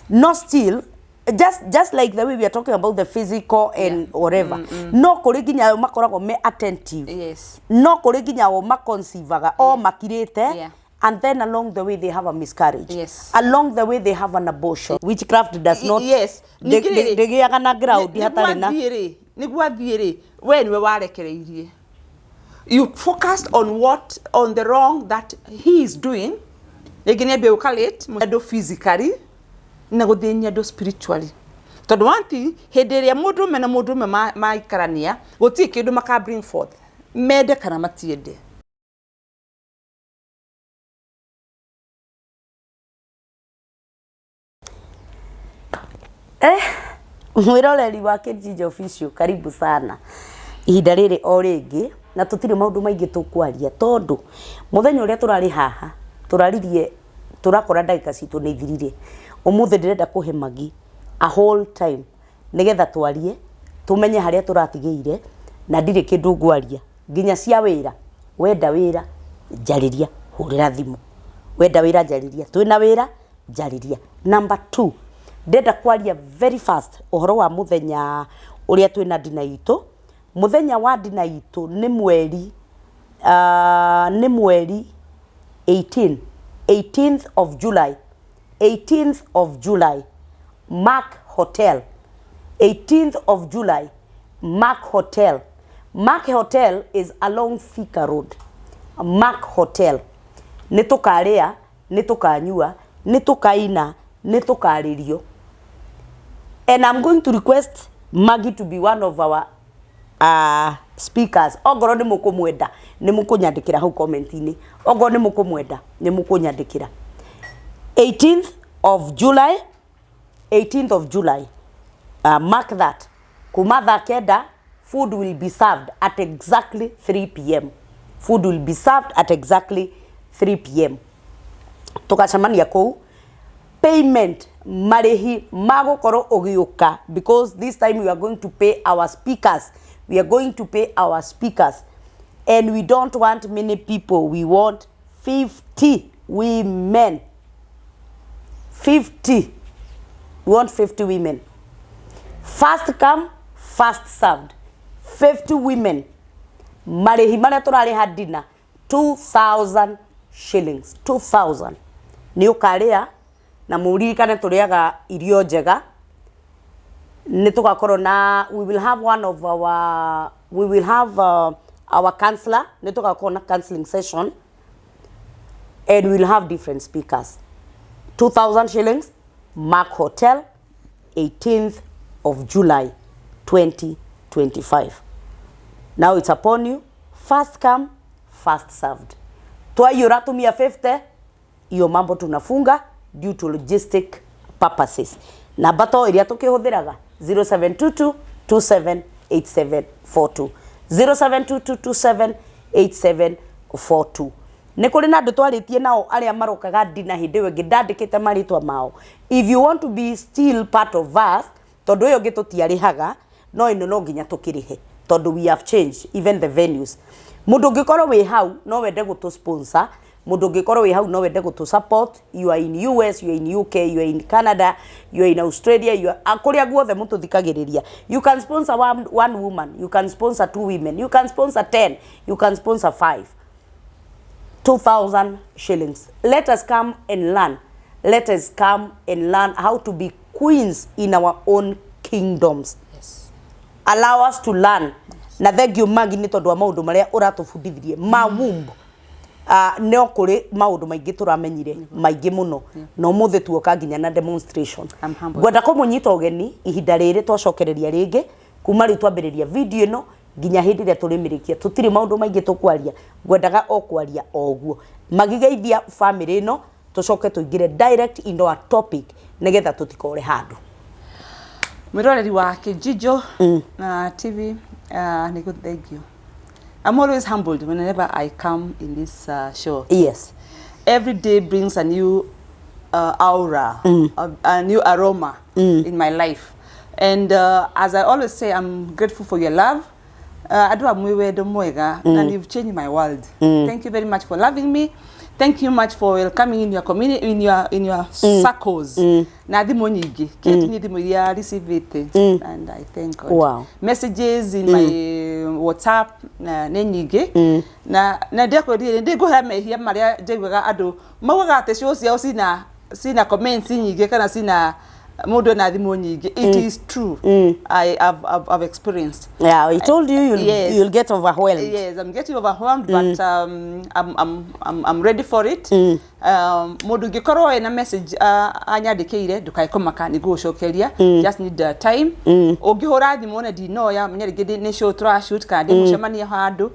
not still just like the way we are talking about the physical and whatever. No kuri ginya makoragwo me attentive. Yes. No kuri ginya o maconceivaga o makirete. And then along the way they have a miscarriage. Yes. Along the way they have an abortion. Witchcraft does not. Yes. Degiaga na ground hatari na. Nigwa thiere we niwe warekereirie. You focused on the wrong that he is doing. Egene be ukalate do physically na guthenya do spiritually. Tondu wanti hende ria mundu me na mundu me maikarania guti kindu maka bring forth. Mede kana matiende. Mwiroreri wa Kijiji Official, karibu sana. Ihinda riri o ringi na tutire maundu maingi tukwaria tondu muthenya uria turari haha turaririe turakora ndagika citu ni ithirire. Umuthe ndirenda kuhe magi a whole time nigetha twarie tumenye haria turatigeire na ndire kindu ngwaria nginya cia wira. Wenda wira njariria hurira thimu. Wenda wira njariria. Twina wira njariria. Number 2, ndenda kwaria very fast uhoro wa muthenya uria twina dina itu. Muthenya wa dina itu ni mweri 18th of July. 18th of July, Mark Hotel. 18th of July, Mark Hotel. Mark Hotel is along Thika Road. Mark Hotel. Nitukaria, nitukanyua, nitukaina, nitukaririo. And I'm going to request Maggie to be one of our speakers. Ogoro ni mukumwenda, ni mukunyandikira hau comment-ini. Ogoro ni mukumwenda, ni mukunyandikira. 18th of July. 18th of July. Mark that. Kumatha kenda, food will be served at exactly 3 p.m. Food will be served at exactly 3 p.m. Tukachamania kou. Payment marihi magokoro ogiuka, because this time we are going to pay our speakers. We are going to pay our speakers. And we don't want many people. We want 50 women. 50. We want 50 women. First come, first served. 50 women. Marihi maria turariha dinner 2,000 shillings. 2,000. Ni ukaria na muririkane turiaga irio njega. Nitugakorwo na we will have our counselor. Nitugakorwo na counseling session and we will have different speakers. 2,000 shillings, Mark Hotel, 18th of July 2025. Now it's upon you. First come, first served. Twayura Atumia 50, iyo mambo tunafunga due to logistic purposes. Na bato iria tukihũthĩraga 0722 278742 0722 278742. Nĩ kũrĩ na andũ twarĩtie nao arĩa marokaga dina hĩndĩ ĩyo ngĩndandĩkĩte marĩtwa mao. If you want to be still part of us, tondũ ũyũ ũngĩ tũtiarĩhaga, no ĩno no nginya tũkĩrĩhe tondũ we have changed even the venues. Mũndũ ũngĩkorwo wĩ hau no wende gũtũ sponsor. Mundu ngikoro we hau no wende gutu support. You are in US, you are in UK, you are in Canada, you are in Australia, you are akuria guothe mutu thikagiriria. You can sponsor one woman, you can sponsor 2 women, you can sponsor 10, you can sponsor 5. 2,000 shillings. Let us come and learn. Let us come and learn how to be queens in our own kingdoms. Yes. Allow us to learn. Yes. Na thengio Magi ni tondu wa maundu maria uratubundithirie mawumbu. No kuri maundu maingi turamenyire maingi muno no muthe tuoka nginya na demonstration. Gwenda kumunyita ugeni ihinda riri twacokereria ringi kuma ri twambiriria video ino nginya hindi ria turimirikia tutiri maundu maingi tukwaria. Gwendaga o kwaria oguo magigeithia family ino tucoke tuingire direct into a topic nigetha tutikore handu. Mwiroreri wa Kijiji TV, thank you. I'm always humbled whenever I come in this show. Yes. Every day brings a new aura, a new aroma in my life. And as I always say, I'm grateful for your love. Adwa mwiwendo mwega and you've changed my world. Thank you very much for loving me. Thank you much for welcoming in your community, in your circles. Na thimu nyingi kiti ni thimu ya receive it and I thank God. Wow. Messages in my WhatsApp na nyingi na ndeko ndigo ha mehia maria njiguga andu maugaga ate shows yao sina comments nyingi kana sina mundu na thimu nyingi. It is true. I've experienced. Yeah, I told you you'll get overwhelmed. Yes, I'm getting overwhelmed, but I'm ready for it. Mundu gikorwo ena message anyandikire ndukaikoma ni gucokeria. Just need the time. Ungihura thimu na ndinoya menya rigidi ni show tra shoot kandi mucemania handu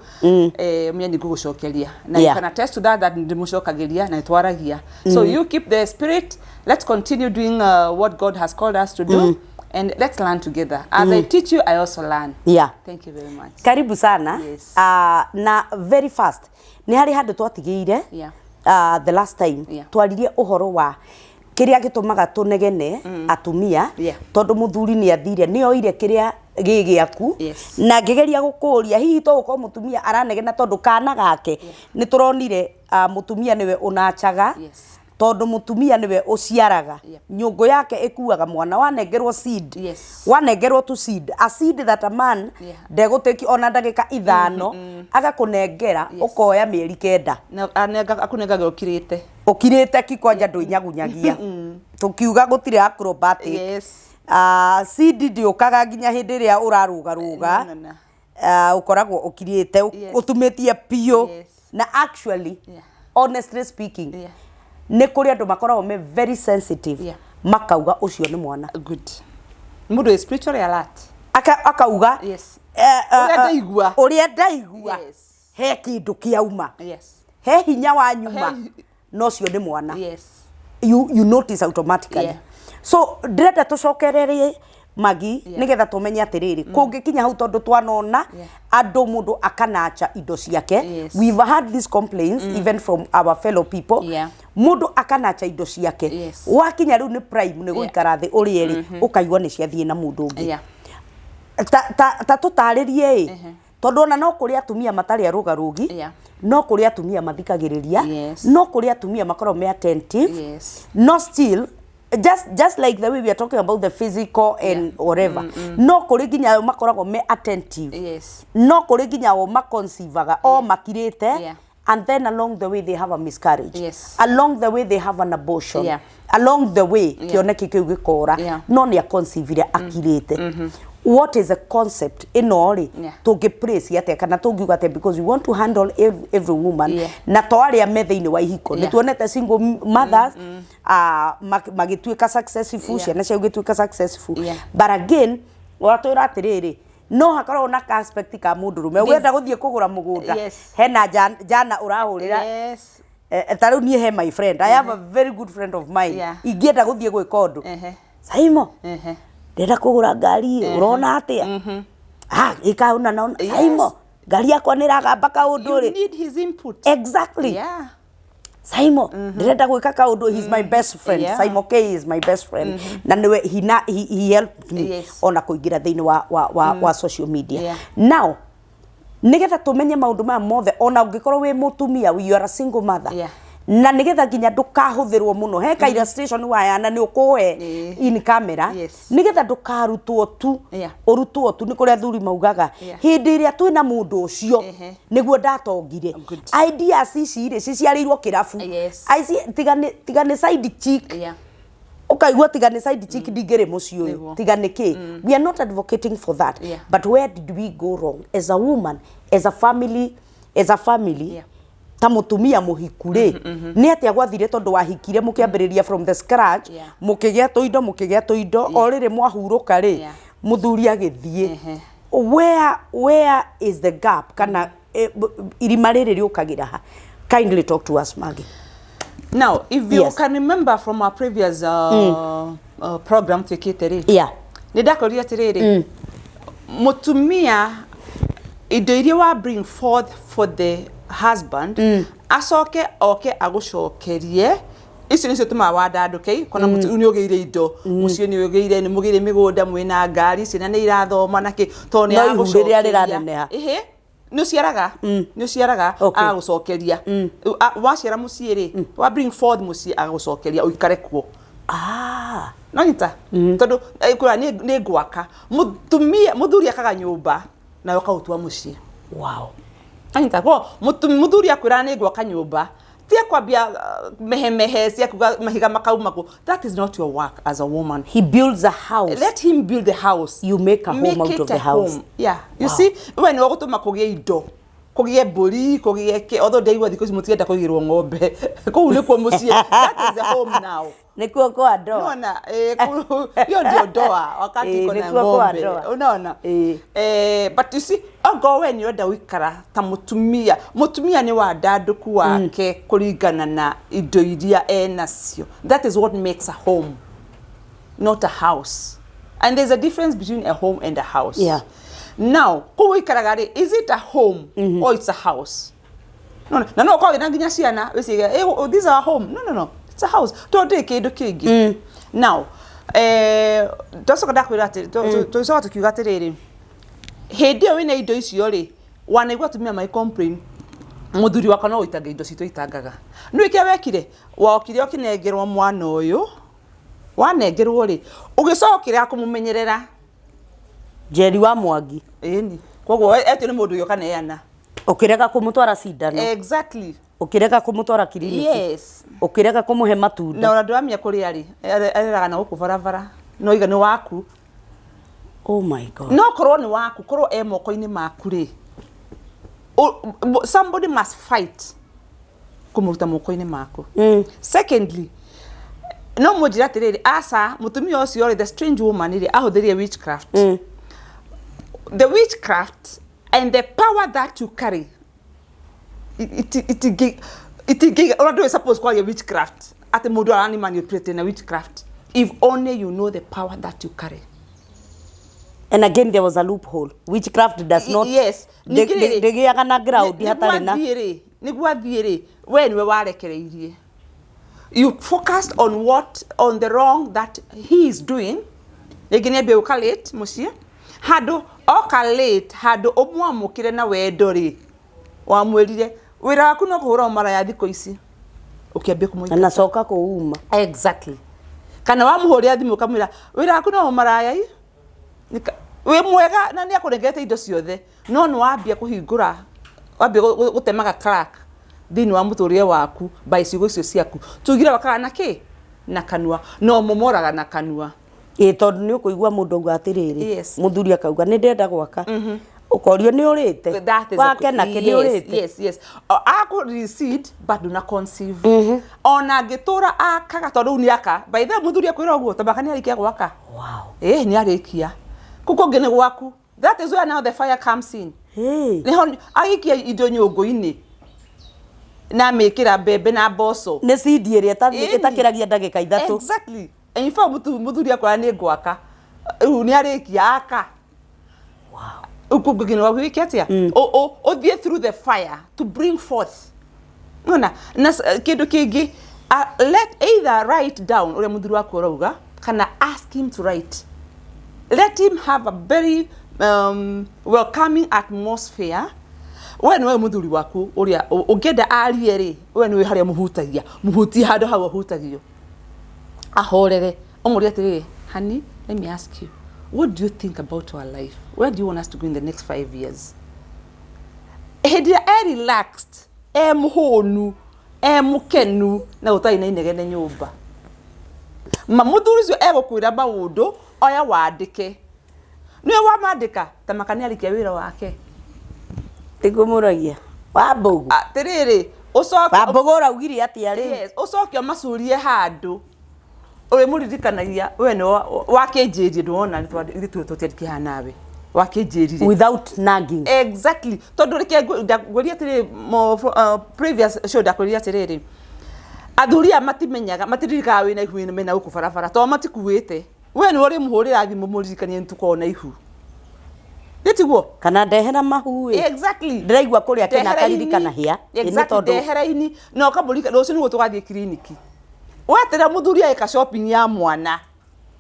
menya ni gucokeria. Na you can attest to that ndimucokagiria na twaragia. So you keep the spirit. Let's continue doing what God has called us to do. And let's learn together. As I teach you, I also learn. Yeah. Thank you very much. Karibu sana. Yes. Na very fast. Ni hari handu twatigeire. Yeah. The last time. Twaririe uhoro wa kiria gitumaga tunegene atumia. Tondu muthuri ni athire ni oire kiria gigiaku na ngegeria gukuria hihi to uko mutumia aranegena tondu kana gake ni turonire mutumia niwe unachaga. Tondu mutumia niwe uciaraga nyungu yake ikuaga mwana wanengerwo seed wanengerwo tu seed a seed that a man ndeguteki ona ndagika ithano agakunengera ukoya mieri kenda akunengaga ukirite kikonja ndunyagunyagia tukiuga gutire acrobatic seed ndiukaga nginya hindi ria uraruga ukoragwo ukirite utumitie pio na actually honestly speaking ne kuri andu makoragwo me very sensitive makauga ucio ni mwana good mundu is spiritually alert akauga uria ndaigua he kindu kiauma he hinya wa nyuma no cio ni mwana you notice automatically so ndrenda tucokererie magi nigetha tumenye atiriri kungikinya hau tondu twanona andu mundu akanacha indo ciake we've had these complaints even from our fellow people mundu akanacha indo ciake wakinya riu ni prime ni guikara thi urieri ukaigwa ni ciathie na mundu ungi ta tutaririe tondu ona no kuri atumia matari arugarugi no kuri atumia mathikagiriria no kuri atumia makoro me attentive no still just like the way we are talking about the physical and whatever no kuri ginya makoragwo me attentive no kuri ginya o maconceivaga o makirite and then along the way they have a miscarriage along the way they have an abortion along the way kioneki kiu gikora no ni aconceive akirite what is a concept inori tungi praise yate kana tungiuga ate because we want to handle every woman na twari amethe-ini wa ihiko ni tuonete single mothers magituika successful ciana cia gituika successful but again watwira atiriri no hakorwo na aspect ka mundu rume wenda guthie kugura mugunda hena jana urahurira taru nie he my friend I have a very good friend of mine ingienda guthie gwika undu saimo ndenda kugura ngari urona atia ikauna na saimo ngari yakwa niragamba kaundu ri you need his input exactly Saimo ndenda gwika kaundu he's my best friend Saimo K is my best friend na niwe he helped me ona kuingira thiini wa social media now nigetha tumenye maundu ma mothe ona ungikorwo wi mutumia you are a single mother na nigetha ginya ndukahuthirwo muno he ka illustration waya na ni ukuwe in camera nigetha ndukarutwo tu urutwo tu ni kuria thuri maugaga hindi iria twina mundu ucio niguo ndatongire ideas ici ri ciciarirwo kirafu aici tigane side chick ukaigua tigane side chick ndigere mucio uyu tigane ki we are not advocating for that but where did we go wrong as a woman as a family ta mutumia muhikure ni atia gwathire tondu wahikire mukiambiriria from the scratch mukigia tuindo orire mwahuruka ri muthuri agithie where is the gap kana irima riri riukagira ha kindly talk to us Maggie. Now if you can remember from our previous program tukiteri ni ndakoria tiriri mutumia indo iria wa bring forth for the husband asoke agucokerie ici nicio tuma wandanduke kona mutu ni ugeire indo mucio ni ugeire ni mugire migunda mwina ngari cina ni irathoma naki to ni agucokeria riraneneha ni uciaraga agucokeria waciara mucie ri wa bring forth mucie agucokeria uikare kuo no nyita tondu kura ni gwaka muthuri akaga nyumba na ukautua mucie anyita ko muthuri akwira ni gwaka nyumba tia kwambia mehemehe cia kuga mahiga makauma ko. That is not your work as a woman. He builds a house. Let him build the house. You make a home out of the house. Yeah. You see, when you go to kugie indo, kugie buri, kugie ke, although they were because mutienda kugirwo ngombe. Ko ulikuwa mucie. That is the home now. Nikuwa kwa doa. Unaona, hiyo ndio doa wakati kuna ngombe. Unaona? But you see, ogo when you enda wikara ta mutumia ni wadanduku wake kuringana na indo iria enacio. That is what makes a home, not a house. And there's a difference between a home and a house. Yeah. Now, kuwikaragari, is it a home or it's a house? No, kwa nginya ciana wiciga, this is our home. No. It's a house. Tonde kindu kingi. Now, tosoka ndakwira ati tosoka tukiuga atiriri. Hindi yo wina indo icio ri, wanaigua tumia my complain. Muthuri wakwa no uitanga indo cito itangaga. Nĩ ike wekire, wokire okinengerwo mwana uyu. Wanengerwo ri, ugicokira kumumenyerera. Jeri wa Mwangi. Eni. Koguo etio ni mundu yokaneana. Ukireka kumutwara cindano. Exactly. Ukireka kumutwara kiriniki. Yes. Ukireka kumuhe matunda. Na ndamia kuri ari. Ereraga na guku barabara. No iga ni waku. Oh my God. No korwo ni waku, korwo moko-ini maku ri. Somebody must fight kumuruta moko-ini maku. Secondly, no mujira tiriri asa mutumia ucio ri the strange woman ri ahuthirie witchcraft. The witchcraft and the power that you carry, it although it's supposed to call you witchcraft, at the model any manipulating a witchcraft, if only you know the power that you carry. And again, there was a loophole. Witchcraft does not. Yes. Ndegiaga na ground hatarĩ na. Nigua thiere when we warekereirie. You focused on the wrong that he is doing. Egene be ukalate mucie. Hado okalate hado omwamukire na wendo ri. Wamwirire wira waku no kuhura maraya thiko ici. Ukiambia kumuita. Na soka kuuma. Exactly. Kana wamuhuria thimu kamwira wira waku no maraya i. We mwega na ni akurengete indo ciothe no no wambia kuhingura wambia gutemaga crack thini wa muturie waku by cigo icio ciaku tugira wakaga na ki na kanua no momoraga na kanua tondu ni ukuigua mundu auga atiriri muthuri akauga ni ndenda gwaka ukorio ni urite wake na ke ni urite yes aku recede but do not conceive ona ngitura akaga tondu ni aka by the muthuri akwira uguo tabaka ni arikia gwaka ni arikia kuko ngene gwaku. That is where now the fire comes in. Neho agikia indo nyungu-ini na mekira bebe na boso ne cidi ire itakiragia ndagika ithatu. Exactly. In fact muthuri akwa ni gwaka ni arikia aka. Uko ngene gwaku ikiatia thie through the fire to bring forth. Ngona na kindu kingi let either write down ure muthuri wakwa urauga kana ask him to write. Let him have a very welcoming atmosphere. When we muthuri waku uria ugenda arie ri we ni haria muhutagia muhuti hado hawo hutagio ahorere omuri atiri honey, let me ask you, what do you think about our life? Where do you want us to go in the next 5 years? Hedia relaxed muhonu mukenu na utai na inegene nyumba mamuthuri cio egukwira maundu oya wandike niwe wamandika tamakani alikia wira wake tigumuragia wambugu atiriri ucoke wambugura ugiri atia ri yes ucoke macurie handu uri muririkanagia we no wakinjirie nduona ni tutetikia nawe wakinjirire without nagging. Exactly. Tondu rike ngweria atiri previous show ndakweria atiriri athuria matimenyaga matiririkaga wina ihu mena guku barabara to matikuwite we ni uri muhurira thimu muririkanie ntukona ihu nitiguo kana ndehera mahu exactly ndiraigua kuria kina karirikana hia ni tondu ndehera-ini no kamurika rucio ni gutugathie kiriniki watera muthuri eka shopping ya mwana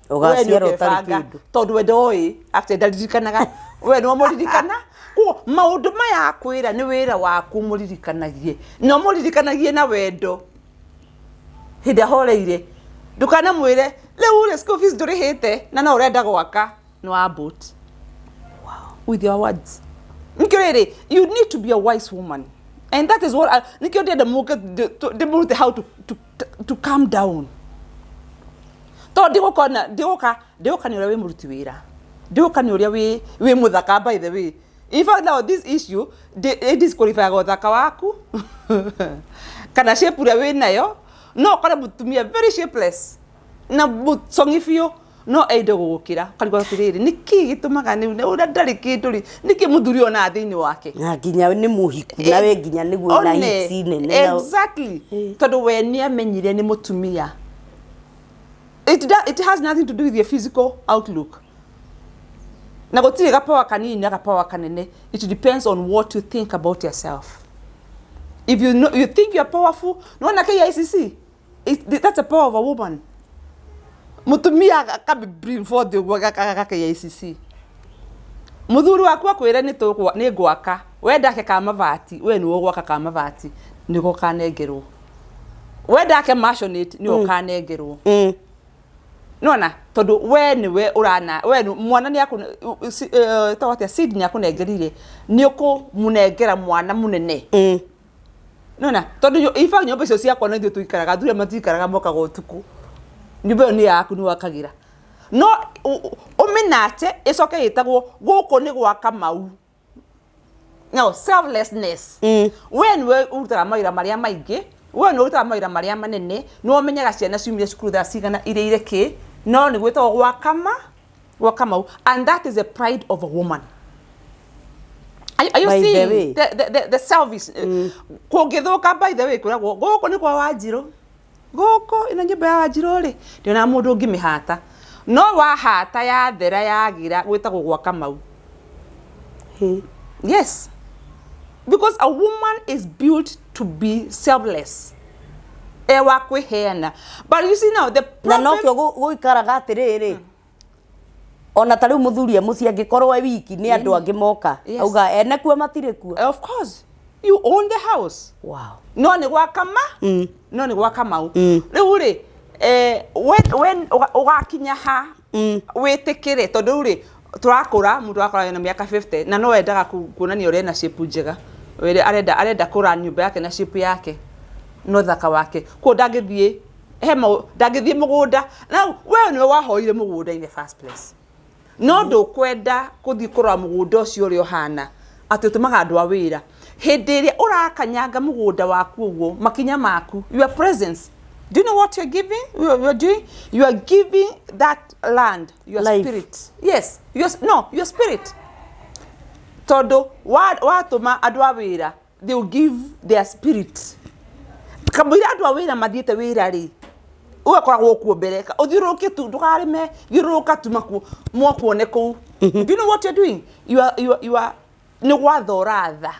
ugaciara utari kindu tondu we ndoi after ndaririkanaga we no muririkana ko maundu maya kwira ni wira waku muririkanagie no muririkanagie na wendo hinda horeire ndukana mwire leure school fees ndurihite na no urenda gwaka no abut with your words nkirere you need to be a wise woman and that is what nikionde the move how to calm down to ndiguka ni uria wi muruti wira ndiguka ni uria wi muthaka by the way in fact now this issue disqualify go thaka waku kana shape uria wi nayo no kora mutumia very shapeless na mutsongifio no aide gukira karigwa tiriri niki gitumaga ni ura ndari kinduri niki muthuri ona thiini wake na ginya ni muhiku na we ginya niguo na hiti nene exactly tondu we ni amenyire ni mutumia it has nothing to do with your physical outlook na gotiri gapawa kanini na gapawa kanene it depends on what you think about yourself if you know you think you are powerful no na KICC that's a power of a woman mutumia akabi bring forth the work KICC muthuri waku akwira ni gwaka wenda ke ka mavati we ni gwaka ka mavati ni gokanengerwo wenda ke mashionate ni gokanengerwo nona tondu we ni we urana we mwana ni aku tawate seed ni akunengerire ni uko munengera mwana munene nona tondu ifa nyombe cio cia kona ndio tuikaraga thure matikaraga moka gotuku nyumba ni yaku ni wakagira no uminate icoke yitagwo guku ni gwaka mau no selflessness when we urutara mawira maria maingi we no urutara mawira maria manene no umenyaga ciana ciumire cukuru tha cigana ire ki no ni gwitagwo gwaka mau and that is the pride of a woman. Are you seeing the service kugithuka by the way kuragwo guku ni kwa Wanjiru goko ina nyumba ya Wanjiru ri ndiona mundu ngimihata no wahata ya thera yagira gwitagwo gwaka mau yes because a woman is built to be selfless ewa kwiheana but you see now the problem na no kyo guikaraga atiriri ona tari muthuri muci angikorwo wiki ni andu angi moka auga ene kuo matire kuo of course you own the house wow no ni gwakama no ni gwakama riu ri when ugakinya ha witikire tondu ri turakura mundu akora na miaka 50 na no endaga kuonania uri na shape njega we arenda kura nyumba yake na shape yake no thaka wake ko ndangithie ndangithie mugunda na we ni wahoire mugunda in the first place no ndo kwenda kuthi kura mugunda ucio uri ohana atutumaga andu a wira hindi iria urakanyanga mugunda waku uguo makinya maku your presence do you know what you're giving you're doing you are giving that land your life. Spirit yes your spirit todo watuma andu a wira they will give their spirit kamwira andu a wira mathiete wira ri ugakoragwo kuo mbere uthiruruke tu ndukarime thiruruka tu mwakuone ku do you know what you're doing you are ni wathoratha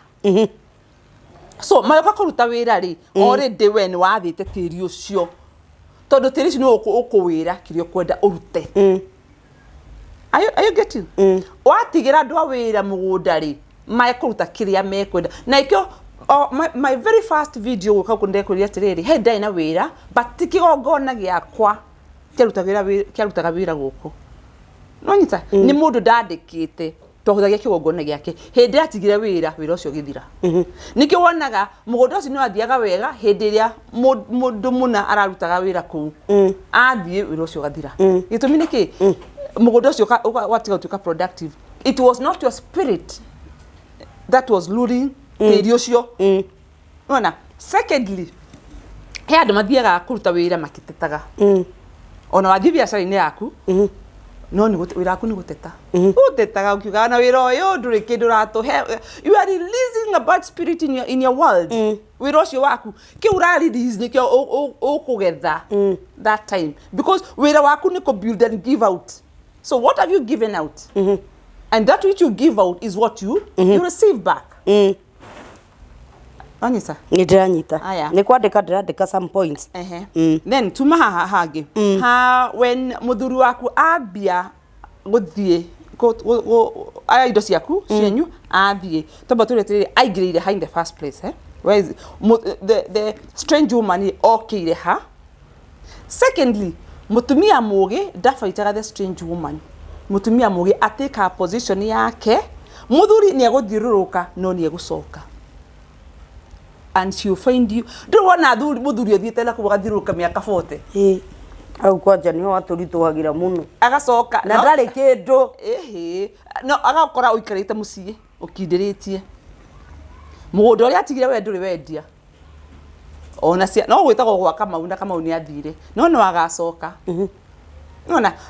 so mayoka kuruta wira ri already we ni wathite tiri ucio tondu tiri ucio no ukuwira kirio kwenda urute are you getting watigira andu a wira mugunda ri mai kuruta kiria mekwenda na ikyo my very first video guka kundekuria tiriri he ndai na wira but tikigongona giakwa kirutaga wira guku no nyita ni mundu ndandikite tohuthagia kigongona giake hindi atigire wira ucio githira nikio wonaga mugunda ucio ni wathiaga wega hindi iria mundu muna ararutaga wira ku athie wira ucio gathira gitumi niki mugunda ucio watiga tuka productive it was not your spirit that was luring tiri ucio ona secondly he andu mathiaga kuruta wira makitetaga ona wathi biacara-ini yaku no ni wira waku ni guteta utetaga ukiuga na wira uyu nduri kindu ratuhe you are releasing a bad spirit in your world wira ucio waku kiura release nikio ukugetha that time because wira waku ni ko build and give out so what have you given out and that which you give out is what you receive back Anyita. Ndiranyita. Aya. Ni kwandika ndirandika some points. Then tuma haha hangi. Ha when muthuri waku ambia guthie aya indo ciaku cienyu athie tomba turetirire aingirire ha in the first place where is the strange woman okire ha. Secondly, mutumia mugi ndafaitaga the strange woman. Mutumia mugi ateka position yake, muthuri ni aguthiruruka no ni egucoka. And she'll find you. Don't wanna do muthuri othiete na kugathiruruka miaka 40. Au kwanja niho aturituhagira muno. Agacoka na ndari kindu. No agakora uikarite mucii ukindiritie. Mugunda uria atigire we nduri wendia. Ona cia no gwitagwo gwa kama uni athire. No agacoka.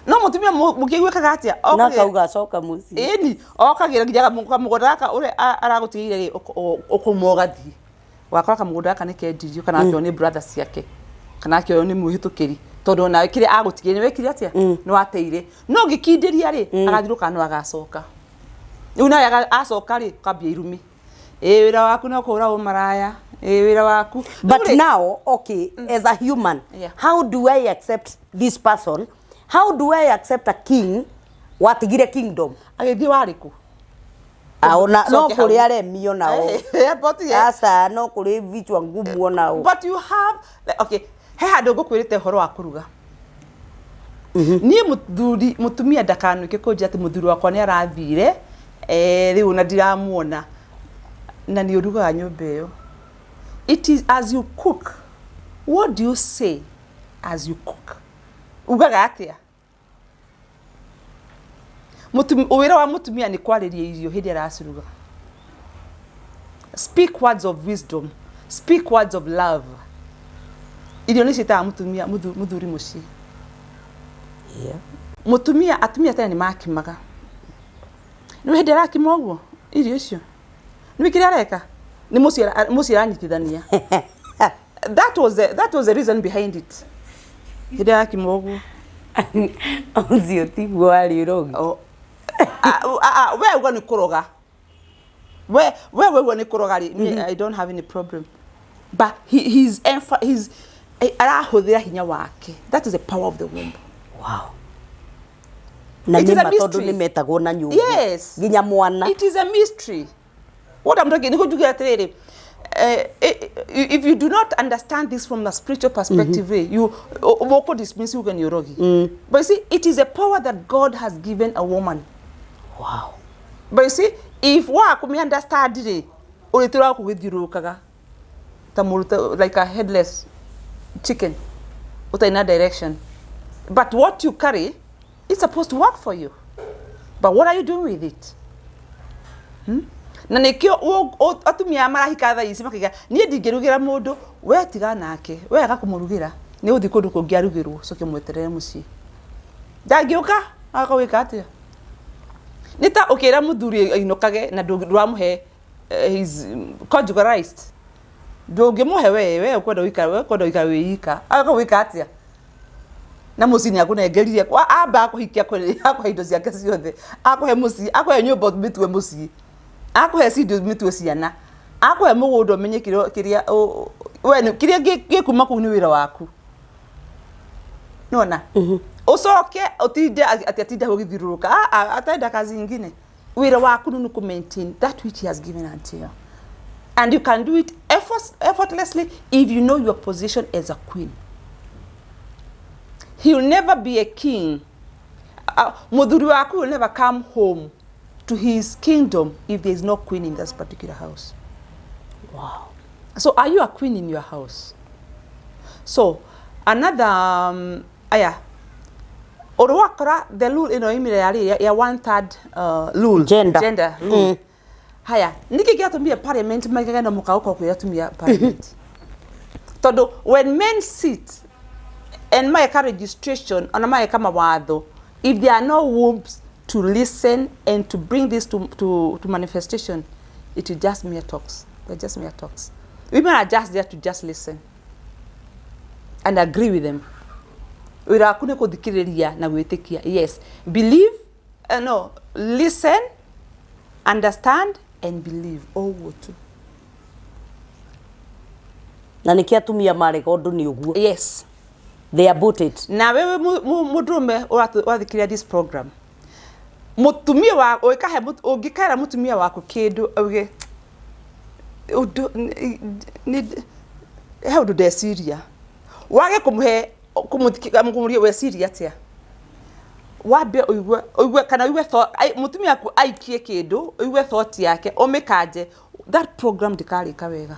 No mutumia mukigwikaga atia? Na kauga acoka mucii. Ni okagira nginya mugunda aka uri aragutigire ukumogathi. Wakora kamugunda aka ni kendirio kana akio ni brothers yake. Kana akio ni muhitukiri. Tondu na kire agutigire ni wekire atia? No ateire. No gikindiria ri agathiruka no agacoka. Riu nawe acoka ri kambia irumi. Wira waku no kura umaraya. Wira waku. But now, okay, as a human, how do I accept this person? How do I accept a king watigire kingdom? Agithie wariku. Aona no kuri aremio nao. Asa no kuri vichwa ngumu nao. But you have okay, he handu ngukwirite horo wa kuruga. Ni mutumia ndakanuke kunja ati muthuri wakwa ni arathire riu na ndiramuona na ni uruga nyumba iyo. It is as you cook. What do you say as you cook? Ugaga atia? Wira wa mutumia ni kwariria irio hindi araciruga. Speak words of wisdom. Speak words of love. Irio ni citaga mutumia muthuri mucii. Atumia tena ni makimaga. Ni hindi arakima uguo irio icio. Ni wikire areka. Ni mucii aranyitithania. That was the reason behind it. Hindi arakima uguo. Onzio tiguo ari rogi. We uga ni kuroga. We ni kuroga ri. I don't have any problem. But he's arahuthira hinya wake. That is the power of the womb. Wow. Na ni matondo ni metagwo na nyungu. Yes. Ginya mwana. It is a mystery. What I'm talking, if you do not understand this from a spiritual perspective, you won't dismiss you when you're rogi. But you see, it is a power that God has given a woman. Wow. But you see, if we understand it, ulitira kugithirukaga like a headless chicken in a direction. But what you carry, it's supposed to work for you. But what are you doing with it? Na nikio atumia marahika tha ici makiga nie ndingirugira mundu we tiga nake we agakumurugira ni uthi kundu kungiarugirwo coke mweterere mucii ndangiuka akawika atia nita ukira muthuri ainukage na nduramuhe his conjugalized ndungimuhe we ukwenda wika wika akawika atia na mucii ni akunengerire amba akuhikia kwa indo ciake ciothe akuhe mucii akuhe nyumba mitwe mucii akuhe sidio mitwe ciana akuhe mugundo menye kiria we kiria gikuma ku ni wira waku nona ucoke utinde atinda gugithiruruka atenda kazi nyingine wira waku ni ku maintain that which he has given unto you, and you can do it effortlessly if you know your position as a queen. He will never be a king. Muthuri waku will never come home to his kingdom if there is no queen in this particular house. Wow. So are you a queen in your house? So another Orwakra the rule imire ya 1/3 rule gender rule. Haya niki giatumia parliament magega na mukauko ku yatumia parliament. Todo when men sit and make a registration on make mawatho, if there are no wombs to listen and to bring this to manifestation, it is just mere talks. They're just mere talks. Women are just there to just listen and agree with them. Wira kune kuthikiriria na gwitikia. Yes, believe, no, listen, understand and believe. All go to. na niki atumia marega undu ni uguo. Yes, they are bought it. Na wewe mudrume wathikiria this program, mutumia wa oikahe ungikara mutumia waku kindu auge how do they Syria wage kumuria we Syria atia wabe oigwe kana oigwe mutumia waku aikie kindu oigwe thought yake omekaje that program dikarika wega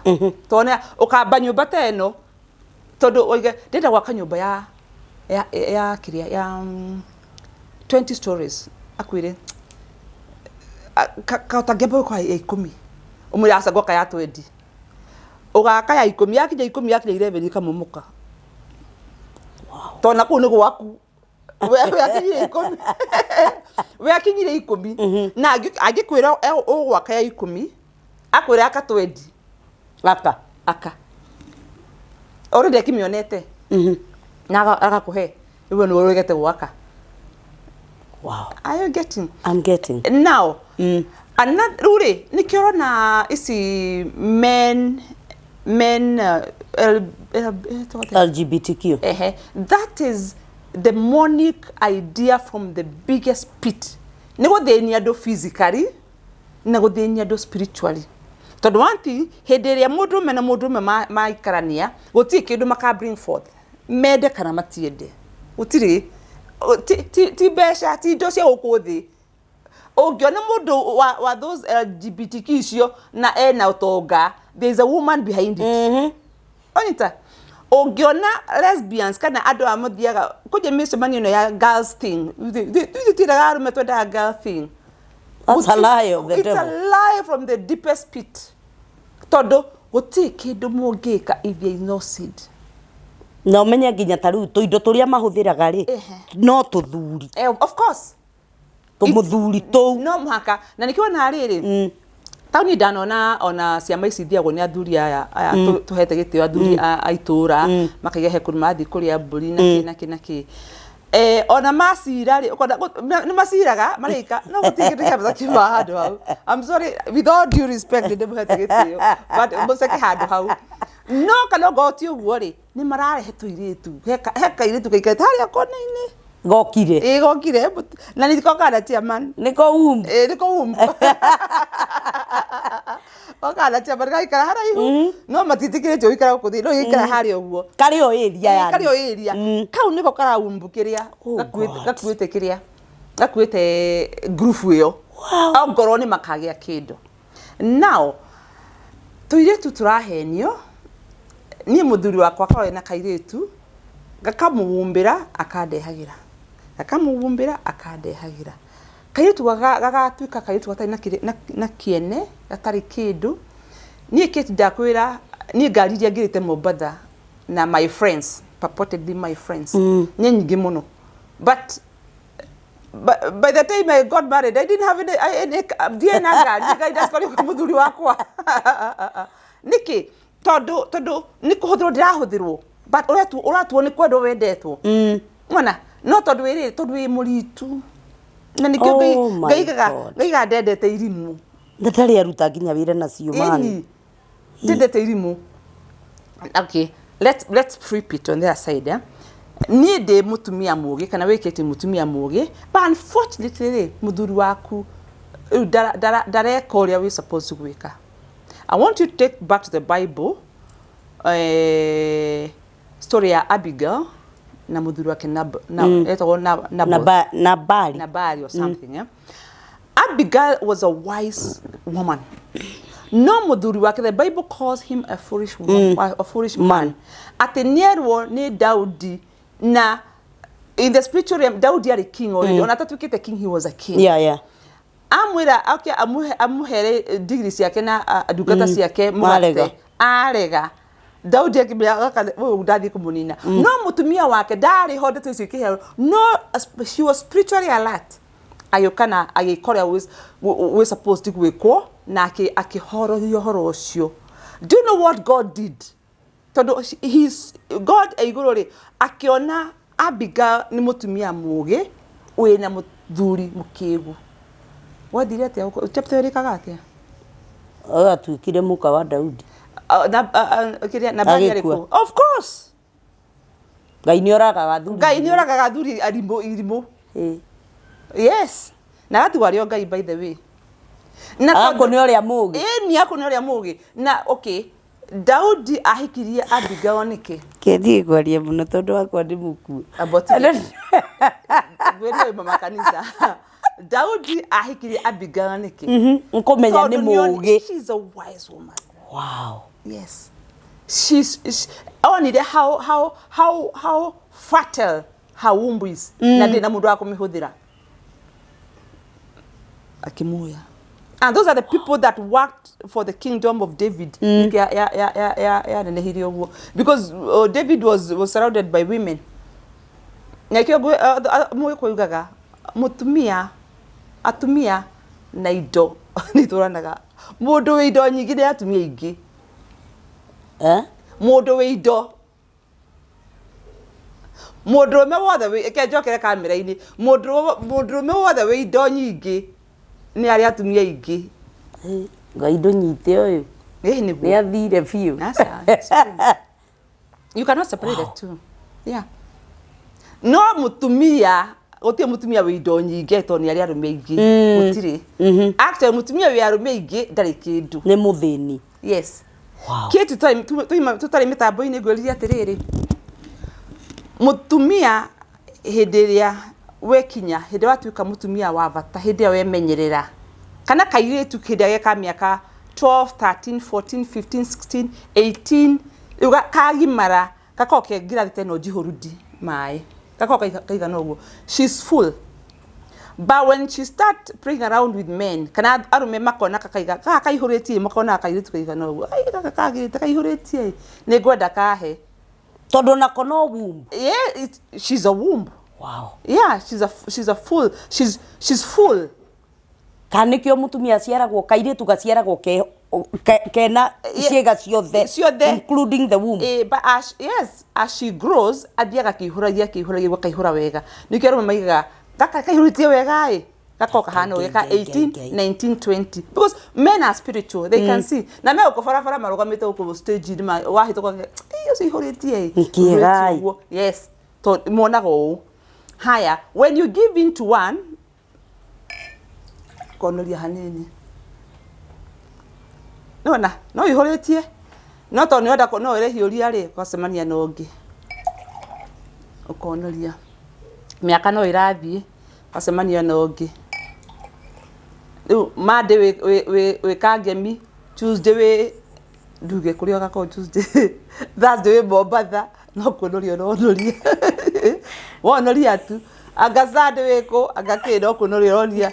tone ukamba nyumba teno todo oige ndenda gwaka nyumba ya kiria ya 20 stories akwire kautagebo kwa 10 umuri asagoka ya 20 ugaka ya 10 yakija 10 yakija 11 ikamumuka. Wow. Tona kuno gwaku we akinyire 10 we akinyire 10 na agikwira ugwaka ya 10 akwira aka 20 aka already akimionete na agakuhe iwe no urugete gwaka. Wow. Are you getting? I'm getting. Now, another uri nikiona isi men LGBTQ. That is the demonic idea from the biggest pit. Nego thenia do physically, nego thenia do spiritually. Todo wanti hederia mudume na mudume maikarania goti kindu maka bring forth mede kana matiede utiri ti besha ti dosia okothi ogiona mudu wa those LGBTQ cio na na utoga there is a woman behind it. Onita ogiona lesbians kana ado amodiaga kuje miso manino ya girls thing ti ragaru metoda girl thing. That's a lie of the devil. It's a lie from the deepest pit. Todo goti kindu mungika if there is no seed. No menya ginya taru to indo turia mahuthiraga ri no tuthuri. Of course. To muthuri to no mhaka na nikiona riri. Tauni danona ona ciama ici thiago ni athuri aya tuhete gitio athuri aitura makagehe kumathi kuria mburi na ki ona masira ri ni masiraga marika no gutigire kabza kiba hadu hau. I'm sorry with all due respect de muhete gitio but museke hadu hau no kana goti uguo ri ni mararehe tuiritu heka iritu kaikata haria kona-ini gokire gokire na nikoka na chairman niko niko okala chairman gaikara haraihu no matitikire jo ikara kuthi no ikara haria uguo kari o area yani kari o area kau niko kara umbukiria gakuite kiria gakuite group yo au ngoro ni makagia kindu now tuiretu turahenio ni muthuri wakwa kore na kairetu gakamuumbira akandehagira kairetu gagatuika kairetu gatari na kiene gatari kindu ni kiti ndakwira ni ngari iria ngirite Mombasa na my friends purportedly my friends ni nyingi muno but by the time I got married I didn't have any DNA gari gaida skori kwa muthuri wakwa niki todo ni kuhuthiro ndirahuthirwo but uratu ni kwendo wendetwo mwana no todo wi muritu na nikio ngaiga ndendete irimu ndatari aruta nginya wire nacio mani ndendete irimu. Okay, let's flip it on the other side. Ni de mutumia mugi kana wikete mutumia mugi but unfortunately muthuri waku dareka uria we supposed to gwika. I want you to take back to the Bible story ya Abigail na muthuri wake Nabali or something. Abigail was a wise woman. No muthuri wake, the Bible calls him a foolish woman, a foolish man. Atenierwo ni Daudi na in the spiritual realm Daudi ari king already. Onatatwikite king, he was a king. Yeah. Amwira okay amuhere degrees yake na adukata yake mwate arega Daudi akibia udathi kumunina no mutumia wake dari hode tusikihe no she was spiritually alert ayokana agikora we supposed to gwikwo na akihoro horo ucio. Do you know what God did? Todo God aigurori akiona Abigail ni mutumia muge we na muthuri mukigu wathire atia chapter rikaga atia atwikire muka wa Daudi na bari ariko of course Ngai nĩ oragaga thuri. Ngai nĩ oragaga thuri irimũ. Yes. Na gatu ario Ngai by the way. Na ako nĩ ũrĩa mũũgĩ. Ni ako nĩ ũrĩa mũũgĩ. Na okay. Daudi ahikirie Abigail nĩkĩ? Kĩndĩ kwaria mũno tondũ wakwa ndĩ mũkuũ. Gwĩrĩ mama kanitha. Daudi ahikirie Abigail nĩkĩ? Nĩkũmenya nĩ mũũgĩ. She's a wise woman. Wow. Yes. She's onire how fertile her womb is. Na ndĩ na mũndũ wa kũmĩhũthĩra. Akimuya. And those are the people that worked for the kingdom of David. Because David was surrounded by women. Atumia na indo nituranaga. Mundu wi indo nyingi ni atumia ingi. Mundu wi indo. Mundu me wothe wi kenjokere kamera-ini. Mundu me wothe wi indo nyingi. Ni ari atumia ingi. Ngai ndũnyite ũyũ. Nĩ athire biũ. You cannot separate the two. Yeah. No mutumia, gũtirĩ mutumia wi indo nyingi to ni ari arume ingi. Gũtirĩ. Actually mutumia wi arume ingi ndarĩ kĩndũ. Nĩ mũthĩni. Yes. Wow. Kĩtu tutari mitambo-inĩ ngwĩrire atĩrĩrĩ. Mutumia hĩndĩ ĩrĩa wekinya hĩndĩ watuĩka mutumia wa bata hĩndĩ ĩyo wemenyerera kana kairĩtu hĩndĩ ĩrĩa ka mĩaka 12 13 14 15 16 18 kagimara gakorwo kengirathi teno jihorudi mai gakorwo kaigana ũguo she's full. But when she start playing around with men kana arume makona kakaiga kaihũrĩtie makona kairĩtu kaigana ũguo ai kakagĩte kaihũrĩtie nĩ ngwenda kahe tondũ nako no womb. Yeah, she's a womb. Wow. Yeah, she's a full. She's full. Kanikio mutumia ciaragwo kairitu gaciaragwo kena ciega ciothe including the womb. But as she grows athiaga kihuragia gakaihura wega. Nikio roma maiga kaihuritie wega gakoka hano wega 18 19 20 because men are spiritual, they can see. Na me ukofarafara marugamite uko stage ma wahitoko iyo cihuritie. Yes. To monago. Haya, when you give in to one, konoria hanini. No ihoretie. No to nyoda ko no ere hiuria ri kwasemania no ngi. Ukonoria. Miaka no irathie kwasemania no ngi. Monday we kangemi, Tuesday we nduge kurio gako Tuesday. Thursday we Mombasa no kunoria no noria. Wonoria tu agazade weko agakendo kunoria onia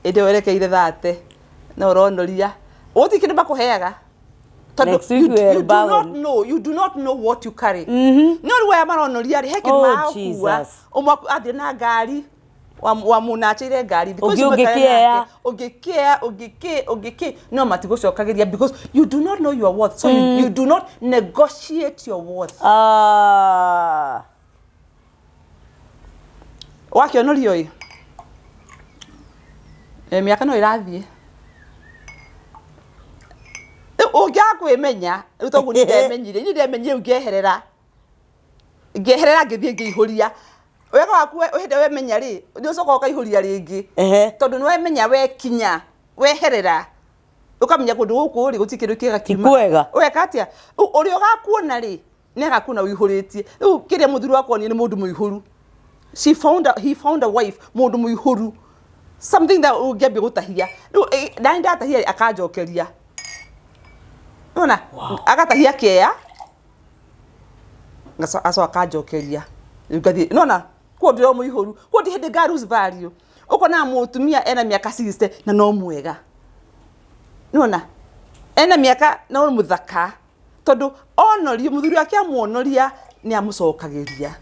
ende werekeire thate no ronoria utikinde bakuheaga you do not know what you carry. No we amaronoria ri heke makuwa umwa athi na ngari wa munachire ngari because ogeke no matigucokagiria because you do not know your worth, so you do not negotiate your worth. Wakionorio ĩ miaka no irathie ũngĩakwĩmenya rĩu toguo nĩndemenyire ngĩeherera ngĩthie ngĩihũria wega waku hĩndĩ wemenya rĩ nĩũcoka ũkaihũria rĩngĩ tondũ nĩwemenya wekinya weherera ũkamenya kũndũ gũkũ rĩ gũtirĩ kĩndũ kĩega kiuma weka atĩa ũrĩa ũgakuona rĩ nĩagakuona wĩihũrĩtie rĩu kĩrĩa mũthuri wakwa nĩ mũndũ mũihũru. He found a wife mundu muihuru, something that ungebi gutahia na ndatahia akajokeria nona agatahia kea aso akajokeria ngathi nona ko ndiro muihuru ko ndi hinde garus value uko na mutumia ena miaka 60 na no mwega nona ena miaka no muthaka tondu onorio muthuri wake amuonoria ni amucokagiria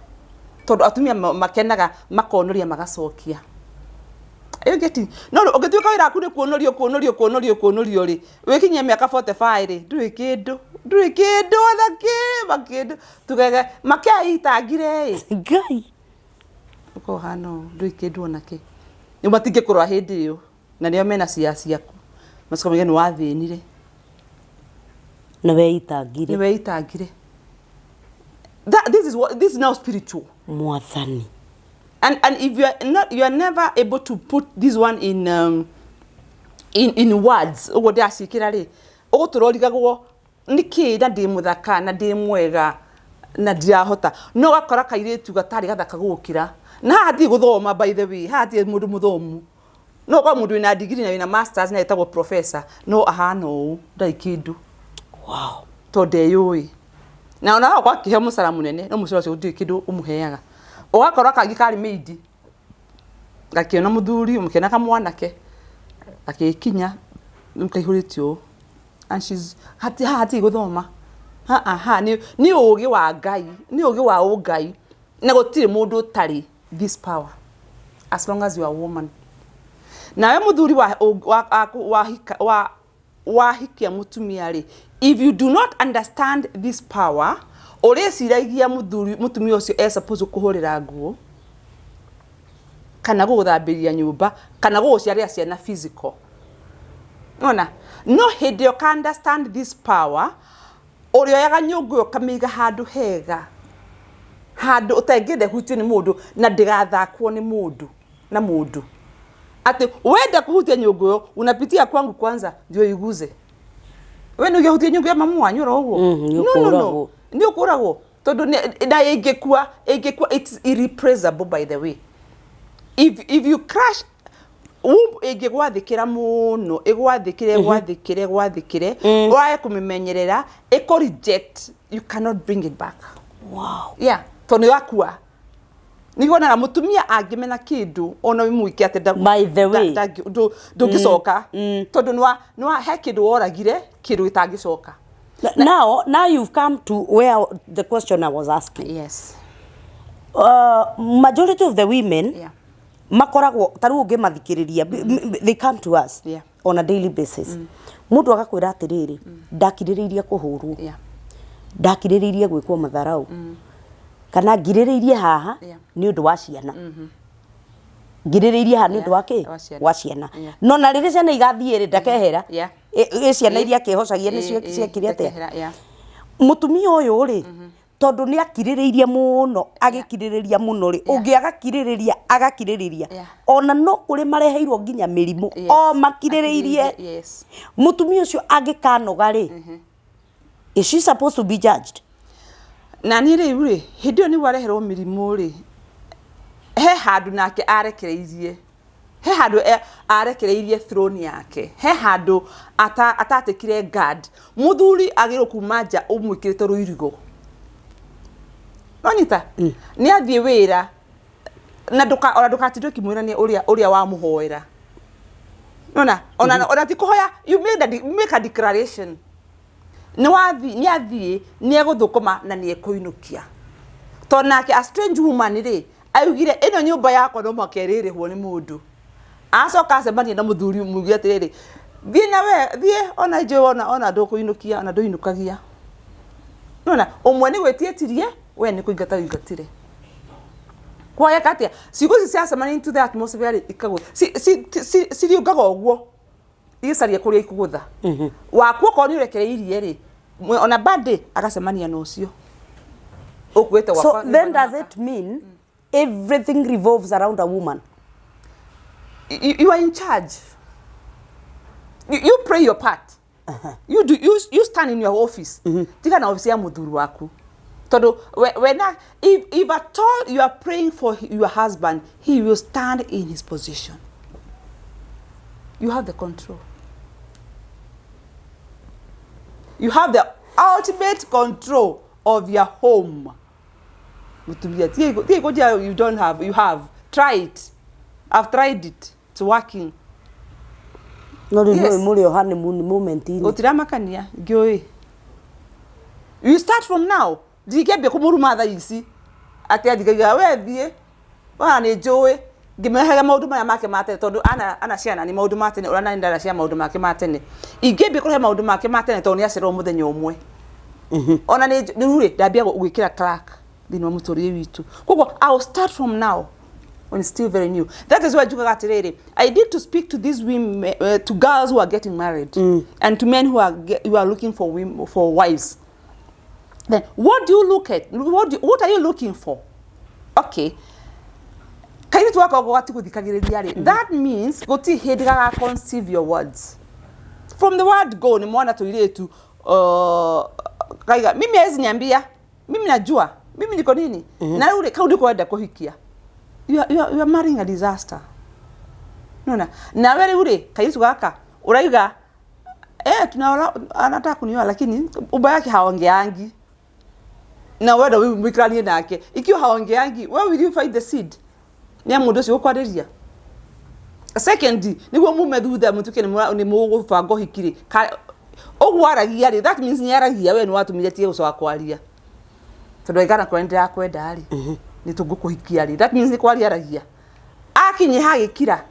tondu atumia makenaga makonoria magacokia. Are you getting? No, ũngĩtuĩka wĩra waku nĩ kuonorio ri wĩkinyia mĩaka 45 ri ndũrĩ kĩndũ ona kĩndũ tugege makeitangire Ngai uko hano ndũrĩ kĩndũ ona kĩ nĩ matingĩkũrwa hĩndĩ ĩyo na nĩo mena ciaku macokamenya nĩ wathĩnire Niwe itangire. Niwe itangire. This is now spiritual. Mwathani. And if you are never able to put this one in words, ugo ndasikira ri uguturorigagwo niki na ndi muthaka na ndi mwega na ndirahota no gakora kairitu gatari gathaka gukira na hathi guthoma by the way hathi mundu muthomu no kwa mundu ina degree na ina masters na etagwo professor no ahano ndai kindu. Wow. Tode yoi na ona kwa kihe musara munene no musoro cio ndi kindu umuheaga ugakora kangi kari maid gakiona muthuri umukena kamwanake akikinya mkaihurĩtio and she's hati guthoma ni ugi wa Ngai ni ugi wa Ngai na gutire mundu tari this power as long as you are a woman. Na we muthuri wa hikia mutumia ri, if you do not understand this power ureciragia mutumia ucio supposed kuhurira nguo kana guthambiria nyumba kana guciaria ciana physical. No hindi yo can understand this power uri oyaga nyungu yo kamiga handu hega handu utengende hutio ni mundu na ndigathakwo ni mundu na mundu ati wenda kuhutia nyungu yo unapitia kwangu kwanza ndio iguze we no gehutia nyungu ya mamu wanyu rogo no ni ukuragwo tondu na ingekua it's irreplaceable by the way. If you crash igwathikira muno igwathikire gwathikire wae kumimenyerera eko reject you cannot bring it back. Wow. Yeah, toni wakua nigona mutumia angimena kindu ona wimuike atenda by the way ndugicoka tondu nwa he kindu woragire kindu gitangicoka. Now you've come to where the question I was asking. Yes. Majority of the women, yeah, makoragwo taru unge mathikiriria they come to us, yeah, on a daily basis. Mundu agakwira atiriri ndakiririria kuhurwo, yeah, ndakiririria gwikwo matharau, kana ngiriririe haha ni undu wa ciana, ngiriririe haha ni undu wa ki wa ciana. No na riri ciana igathiire ndakehera ciana iria kehocagia ni cio ciakiria te mutumia uyu ri tondu ni akiririria muno agikiririria muno ri ungi agakiririria ona no kuri mareheirwo nginya mirimu o makiriririe mutumia ucio agikanoga ri is she supposed to be judged? Na ni ri hindio ni wareherwo mirimu ri he handu nake arekereirie he handu arekereirie throne yake he handu atatekire guard muthuri agiro kumanja umwikirite ruirigo nonita ni athie wira na nduka tindo kimwira ni uria wa muhoera ona tikuhoya you make a declaration ni athie ni eguthukuma na ni ekuinukia tonake a strange woman ri ayugire ino nyumba yako no makeririhwo ni mundu acoka acemania na muthuri mugi atiriri thie na we thie ona je ona ndukuinukia ona nduinukagia umwe ni gwetietirie we ni kuingata ingatire kwa katia siku ciacemania into the atmosphere ikago si ugaga ogwo isaria kuria ikugutha wakwo ko ni urekereirie ri ona bade agacemania no cio ukwete wakwa. So then does it mean everything revolves around a woman? You are in charge. You play your part. You stand in your office. Tika na office ya muthuri waku. Todo if at all you are praying for your husband, he will stand in his position. You have the control. You have the ultimate control of your home. You don't have. You have. Try it. I've tried it. It's working. No, yes. No, honeymoon moment. Otiramakania, gioi. You start from now. Dikebe kumuru mother isi. Ati adigaga we bie. Wa ne joe. Gimehega maudu ma make mate tondu ana ciana ni maudu mate ne urana ndara cia maudu make mate ne. Igebe ko he maudu make mate ne tondu acero muthenya umwe. Ona ni rure ndabia gwikira crack. Dino mutorie witu. Koko I'll start from now. when it's still very new. That is why I need to speak to these women, to girls who are getting married, and to men who are looking for women, for wives. Then what do you look at? What are you looking for? Okay. That means go to head conceive your words. From the word go, ni mwana to relate to mimi hezi niambia, mimi najua, mimi niko nini? Na ule kaudi kwenda kuhikia. You are marrying a disaster. Nona. Na wewe ule kaisu kaka, uraiga tunaona anataka kunioa lakini ubaya yake haongeangi. Na wewe mwikranie nake. Ikiwa haongeangi, where will you find the seed? Ni amundo si ukwareria. Second, ni wo mumedhuda mutuke ni mugo fango hikiri. Ogwaragia ri, that means ni aragia we ni watu mijetie uso wakwaria. Tondo igana kwendera kwenda ari. Ni tugukuhikia ri. That means ni kwaria aragia. Akinye hagikira.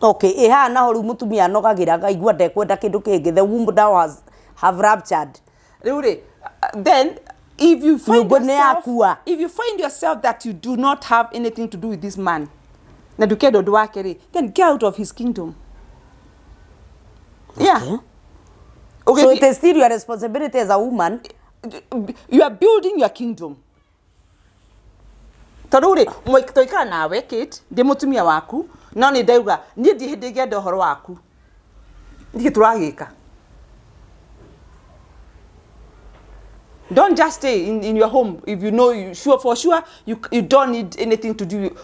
Okay, na horu mutumia nogagiraga igwa ndekwenda kindu kingi, the womb that have ruptured. Then if you find yourself that you do not have anything to do with this man, then get out of his kingdom. Okay. Yeah. Okay. So it is still your responsibility as a woman. You are building your kingdom. Todure, toikara nawe Kate, ndi mutumia waku, no ni ndauga, ni ndihindege ndohoro waku. Ndike turagika. Don't just stay in your home if you know for sure you don't need anything to do. You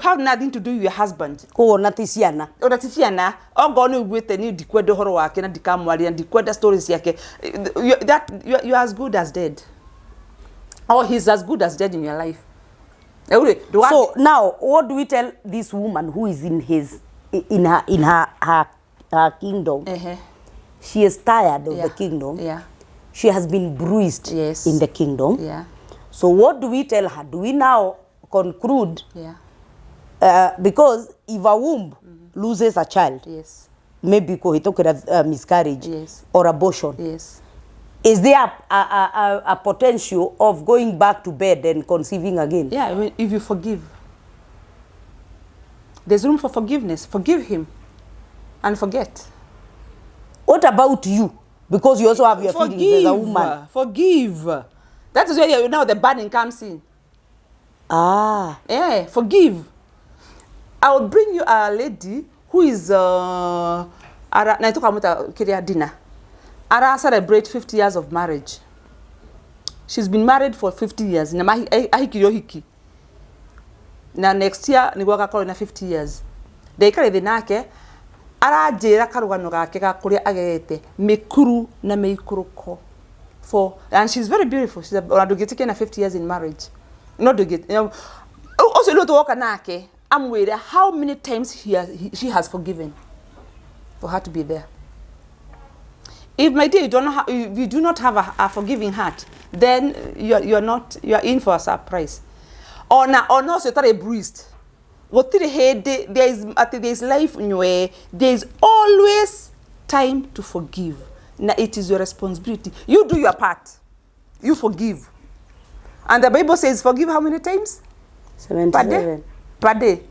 have nothing to do with your husband. Oh, natisiana. Oh, natisiana. Oh, go no with any dikwedo horo wake na dikamwali and dikweda stories yake. You are as good as dead. Or he's as good as dead in your life. So now, what do we tell this woman who is in her kingdom? She is tired of the kingdom. Yeah. She has been bruised in the kingdom. Yeah. So what do we tell her? Do we now conclude? Yeah. Because if a womb loses a child, maybe miscarriage or abortion, is there a potential of going back to bed and conceiving again? Yeah, I mean, if you forgive. There's room for forgiveness. Forgive him and forget. What about you? Because you also have your feelings as a woman. Forgive. That is where now the burden comes in. Yeah, forgive. I will bring you a lady who is dinner. Ara celebrate 50 years of marriage. She's been married for 50 years. Na hiki. Na next year ni gwaka koro na 50 years. Deikare thinake arajira karugano gake ga kuria agete mikuru na meikuruko and she's very beautiful. She's getting 50 years in marriage. Not to get also not to walk nake. I'm worried how many times she has forgiven for her to be there. If my dear you do not have a forgiving heart, then you are in for a surprise. Or no so tare bruised. There is life in your way. There is always time to forgive. Now it is your responsibility. You do your part. You forgive. And the Bible says forgive how many times? 77. Per day.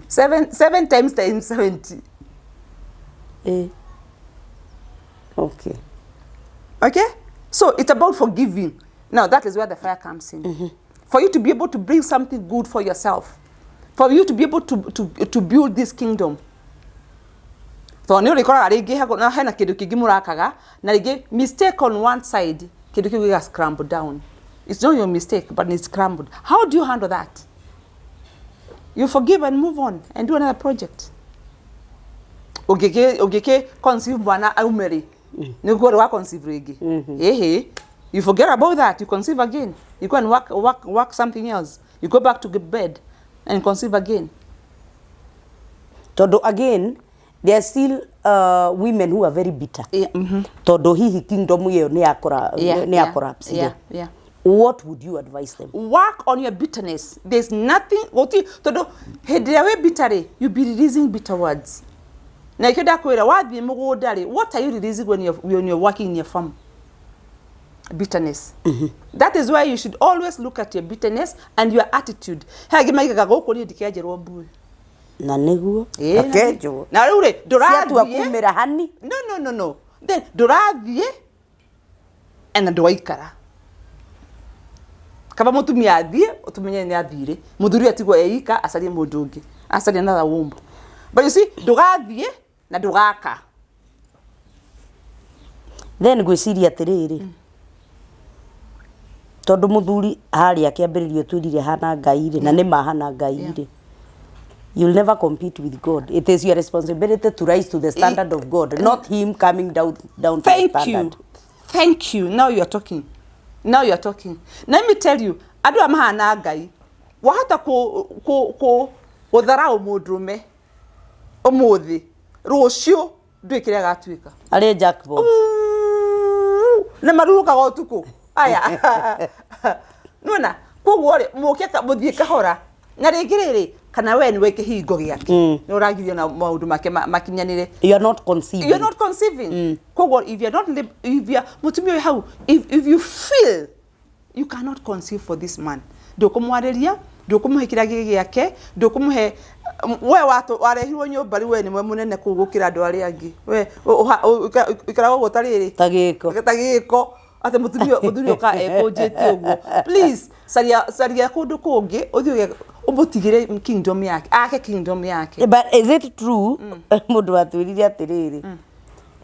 7 times 70. Okay. Okay? So it's about forgiving. Now that is where the fire comes in. For you to be able to bring something good for yourself. For you to be able to build this kingdom. So ni ulikora arigi na hena kindu kingi murakaga na rigi mistake on one side kindu kingi ga scramble down. It's not your mistake but it's scrambled. How do you handle that? You forgive and move on and do another project. Ogeke conceive bwana aumeri. Ni go wa conceive rigi. You forget about that, you conceive again. You go and work something else. You go back to bed and conceive again. Todo again, there are still women who are very bitter. Todo hihi kingdom ye ne akora What would you advise them? Work on your bitterness. There's nothing. Todo hedewe bittere. You be releasing bitter words. Na ikoda kwera what are you releasing when you're working in your farm? bitterness. That is why you should always look at your bitterness and your attitude. Hagi maigaga goko ni ndikejerwo mbui. Na niguo akenjwo na riu ri nduratua kumira hani no then ndurathie and ndwaikara kaba mutumia athie utumenye ni athire muthuri atigwo eika acarie mundu ungi acarie another womb. But you see ndugathie na ndugaka. Then gwiciria atiriri tondu muthuri hari akiambiririo twirire hana Ngai ri na ni mahana Ngai ri. You'll never compete with God. It is your responsibility to rise to the standard of God, not him coming down to the standard. Thank you. Now you're talking. Let me tell you, adu amahana Ngai. Wahata ko utharau mundume omuthi rucio ndwikire gatwika. Ale jackpot. Na maruka gotuko. Aya. Nona, koguo ri mukiaka muthie kahora. Na rĩngĩ kana we ni weke hingo giake ni uragirio na maundu make makinyanire. You are not conceiving. Koguo if you don't live, if you mutumio how if you feel you cannot conceive for this man ndukumwariria ndukumuhikira giake ndukumuhe we warehirwo nyumba we ni munene kugukira andu ari angi we ikarago gutariri tagiko ate mutumio ka ekojete uguo please saria kundu kungi uthio ubutigire kingdom yake. But is it true mundu atwirire atiriri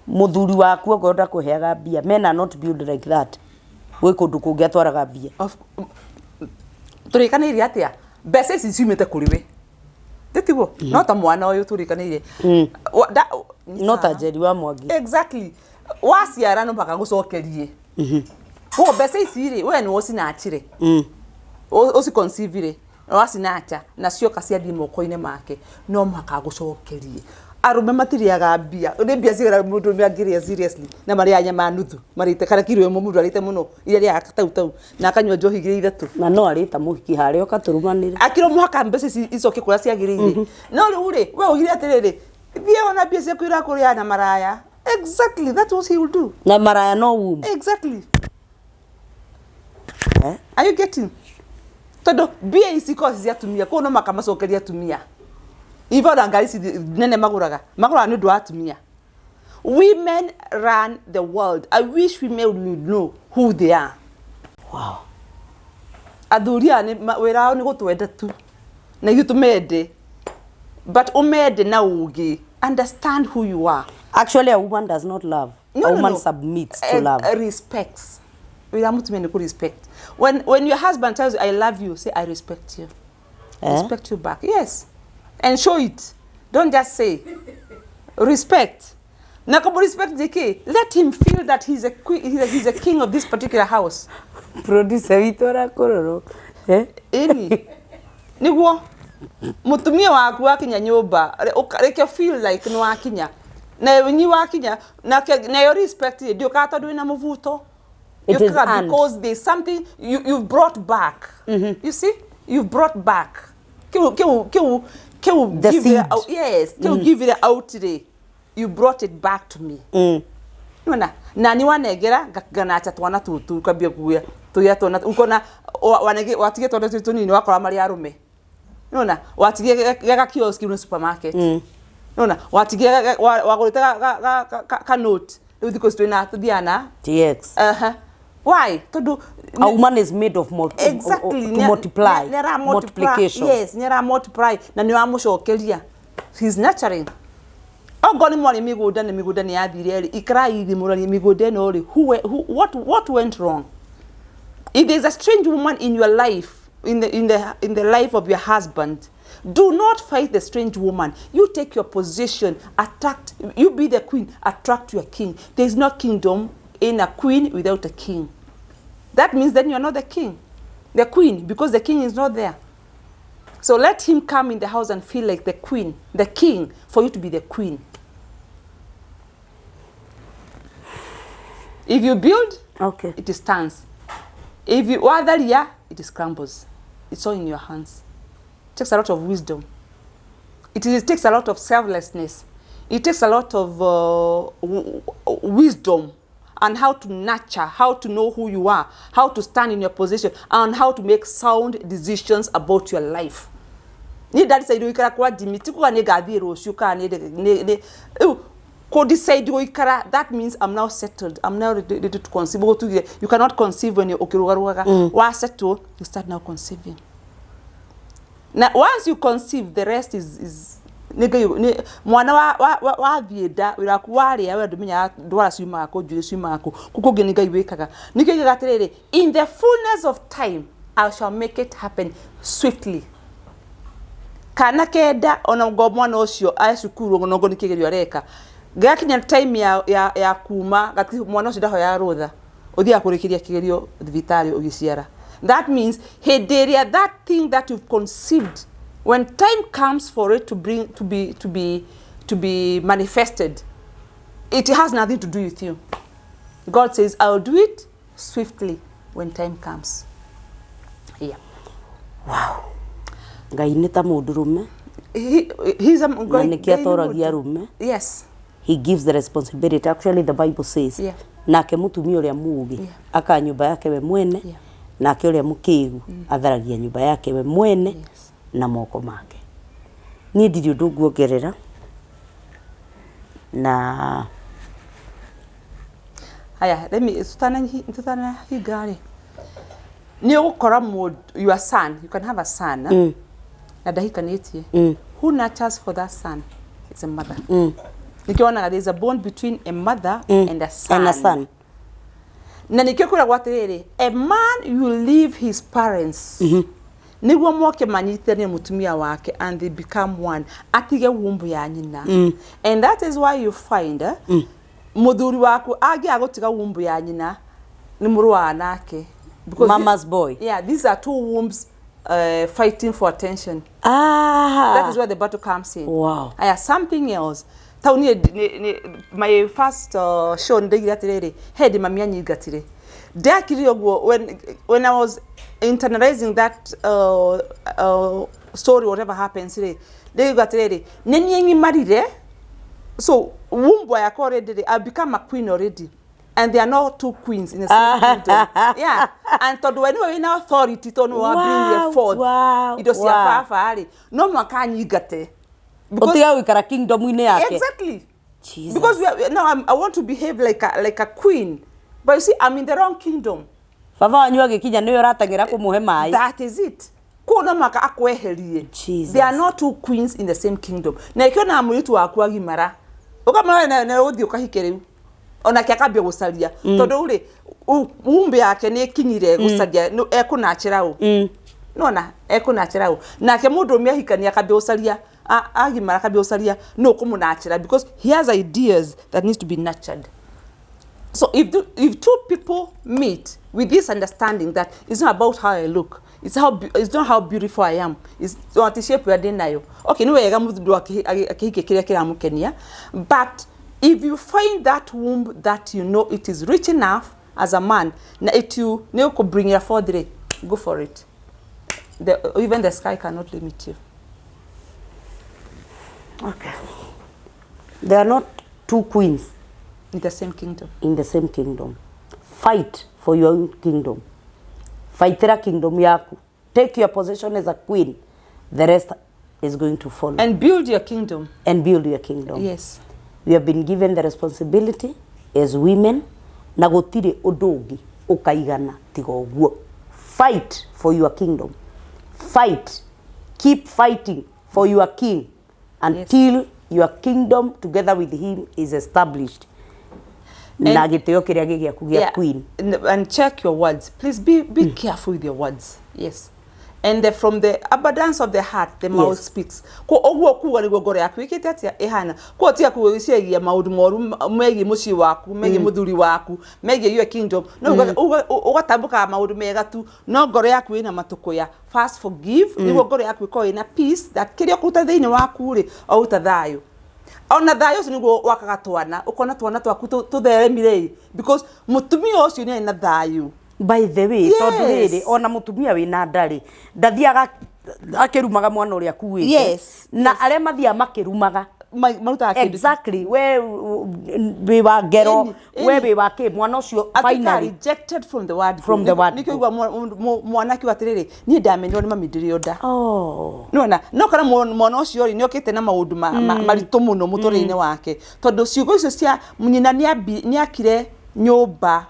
muthuri waku ogonda kuheaga bia men are not built like that we kundu kungi atwaraga bia turikaniire atia mbeca ici ciumite kuri we tetigo no ta mwana uyu turikaniire no ta Jerry wa Mwangi exactly wasiara no mpaka gucokerie ko mbeca ici ri we ni wocinachire osi conceive ri wasinacha na cioka ciathie moko-ini make no mpaka gucokerie arume matiriaga mbia ni mbia cigara mundu meangiria seriously na maria nyama nuthu marite kana kiro imo mundu arite muno iria ya tau na akanywa njohi igiri ithatu na no arita muhiki hari okaturumanira akiro muhaka mbeca icoke kuria ciagirire no riu ri we ugire atiriri thie ona mbia ciaku irakuria na maraya. Exactly, that's what he will do. Na maraya no womb. Exactly. Are you getting? Todo bia isikosi Atumia ko no makamacokeria Atumia. Ivo ngari si nene magura ni ndo Atumia. Women run the world. I wish women would know who they are. Wow. Adhuria ni wera ni gutwenda tu. Na yutumede. But umede na ugi. Understand who you are. Actually, a woman does not love. A woman submits to love. Respects. Respect. When your husband tells you, I love you, say, I respect you. Respect you back. Yes. And show it. Don't just say. Respect. Nakabu respect JK. Let him feel that he's a king of this particular house. Producer Vitora Kororo. Any. Niguo. Mutumia waku wakinya nyumba. Reke feel like no wakinya. Na wenyi wakinya. Na your respect. Dio kata duina muvuto. It is because there's something you've brought back. You see? You've brought back. Can give it out. Yes. Can give it out today. You brought it back to me. Nona. Na ni wanegera ganacha twana tutu kabia kuya. Tuya twana ukona wanege watige twana tutu nini wakora mari arume. Nona. Watige ga kiosk in supermarket. Nona. Watige wagorita ka note. Because to na tudiana. TX. Why? To do a woman is made of exactly to multiply. Multiplication. Yes, nera multiply. Na ni amushokeria. He's nurturing. Ogoni mwani migoda ni athire ikra ithi murani migoda no ri what went wrong? If there's a strange woman in your life, in the life of your husband, do not fight the strange woman. You take your position, you be the queen, attract your king. There is no kingdom in a queen without a king. That means then you are not the king, the queen, because the king is not there. So let him come in the house and feel like the queen, the king, for you to be the queen. If you build, okay, it stands. If you other year, it crumbles. It's all in your hands. It takes a lot of wisdom. It takes a lot of selflessness. It takes a lot of wisdom and how to nurture, how to know who you are, how to stand in your position, and how to make sound decisions about your life. Ni dad say do ikara kwa dimiti kwa ne gathi roshu ka ne ko decide go ikara, that means I'm now settled, I'm now ready to conceive. You cannot conceive when you okirugaruga wa settle, you start now conceiving. Now once you conceive, the rest is mwana wa bieda irakwari ya domenya dwara swima ko jure swima ko kuko geniga iwekaga nike gaterere, in the fullness of time I shall make it happen swiftly. Kana keda ona ngo mwana ocio asukuru ngo nikigerio reka gakinya time ya kuma gati mwana ocio ndaho ya rutha uthia kurikiria kigerio thibitari ugiciara. That means hederia, that thing that you've conceived, when time comes for it to be manifested, it has nothing to do with you. God says, I'll do it swiftly when time comes. Yeah. Wow. Ngai nita mundurume. He's a God. Yes. He gives the responsibility. Actually, the Bible says, yeah. Nake mutumia uria mugi aka nyumba yake we mwene, nake uria mukigu atharagia nyumba yake we mwene na moko make. Ni ndirio ndunguongerera na haya, let me tutana higari. Ni ukora mod your son, you can have a son. Na dahikaneti. Who nurtures for that son? It's a mother. Nikiona there is a bond between a mother and a son. And a son. Na nikikura gwatiriri, a man will leave his parents. Niguo moke manyitane mutumia wake and they become one. Atige wumbu ya nyina. And that is why you find muthuri waku agi agotiga wumbu ya nyina ni murwa anake. Because mama's boy. Yeah, these are two wombs fighting for attention. That is where the battle comes in. Wow. Something else. My first show ndegiratire head mamia nyigatire. When I was internalizing that story, whatever happens today, ndegiratire nenyengi marire. So wumbo ya already, I become a queen already. And there are not two queens in the same kingdom. Yeah. And to when we in authority to no bring your forth. Wow. It was your fafari. No one can you get it. Because kingdom exactly. Jesus. Because I want to behave like a queen. But you see, I'm in the wrong kingdom. That is it. Jesus. There are not two queens in the same kingdom. Na ikiona amuritu wakwa gimara. Ukamara na odi ukahikere. Ona kiakabia gusaria. Todo uri umbe yake ni kinyire gusaria ekunachirao. Nona ekunachirao. Na ke mundu miahikania akabia gusaria. Agimara akabia gusaria no kumunachira because he has ideas that needs to be nurtured. So if two people meet with this understanding that it's not about how I look, it's not how beautiful I am, it's not the shape we are denying. Okay, no way but if you find that womb that you know it is rich enough as a man, it you could bring your forward, go for it. Even the sky cannot limit you. Okay. There are not two queens in the same kingdom. In the same kingdom. Fight for your own kingdom. Fightera kingdom yaku. Take your position as a queen. The rest is going to follow. And build your kingdom. And build your kingdom. Yes. We have been given the responsibility as women. Na gutire udogi ukaigana tigoguo. Fight for your kingdom. Fight. Keep fighting for your king until your kingdom together with him is established. Queen. And check your words. Please be careful with your words. Yes. And from the abundance of the heart, the mouth speaks. Ko ogwo kuwa ni gogore akwikite atia ehana. Ko tia kuwishia maudu moru megi mushi waku, megi muthuri waku, megi your kingdom. No ugatabuka maudu mega tu. No gore yaku ina matukoya. First forgive, ni gore yaku ko ina peace that kiria kuta thini waku ri au tathayo. Ona thayo niguo wakagatwana, ukona twana twaku tutheremire because mutumia ucio ni ina thayo. By the way, tonduriri ona mutumia wina ndari ndathiaga akirumaga mwana uria kuite na aria mathia makirumaga maruta kindu exactly we wa ngero we wa ke mwana ucio finally rejected from the word nikigwa mwana kiwa atiriri ni ndamenywo ni mami ndiri oda no kana mwana ucio ni okite na maundu maritu muno muturine wake tondu ciugo icio cia nyina ni akire nyumba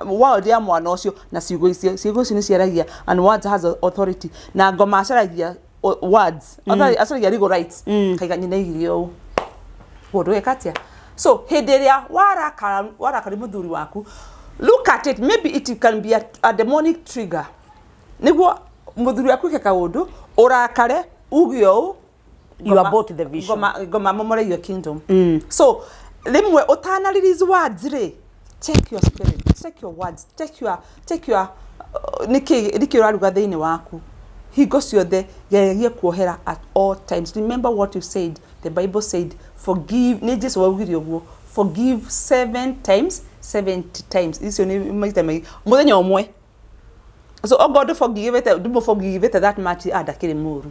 world ya mwana ucio na ciugo icio ni ciaragia and words has authority na ngoma acaragia words acaragia legal rights kaiga nyina igirio wondu ekatia so henderia warakari muthuri waku look at it, maybe it can be a demonic trigger niguo muthuri waku ke kaundu urakare ugio you are both the vision goma momore your kingdom so limwe utana release words re check your spirit, check your words, check your niki uraruga thiini waku hingo ciothe geregie kuohera at all times. Remember what you said. The Bible said forgive ni Jesus waugirio guo forgive 7 times 70 times icio ni maita mai muthenya omwe so oh God forgive it do forgive it that much adakire muru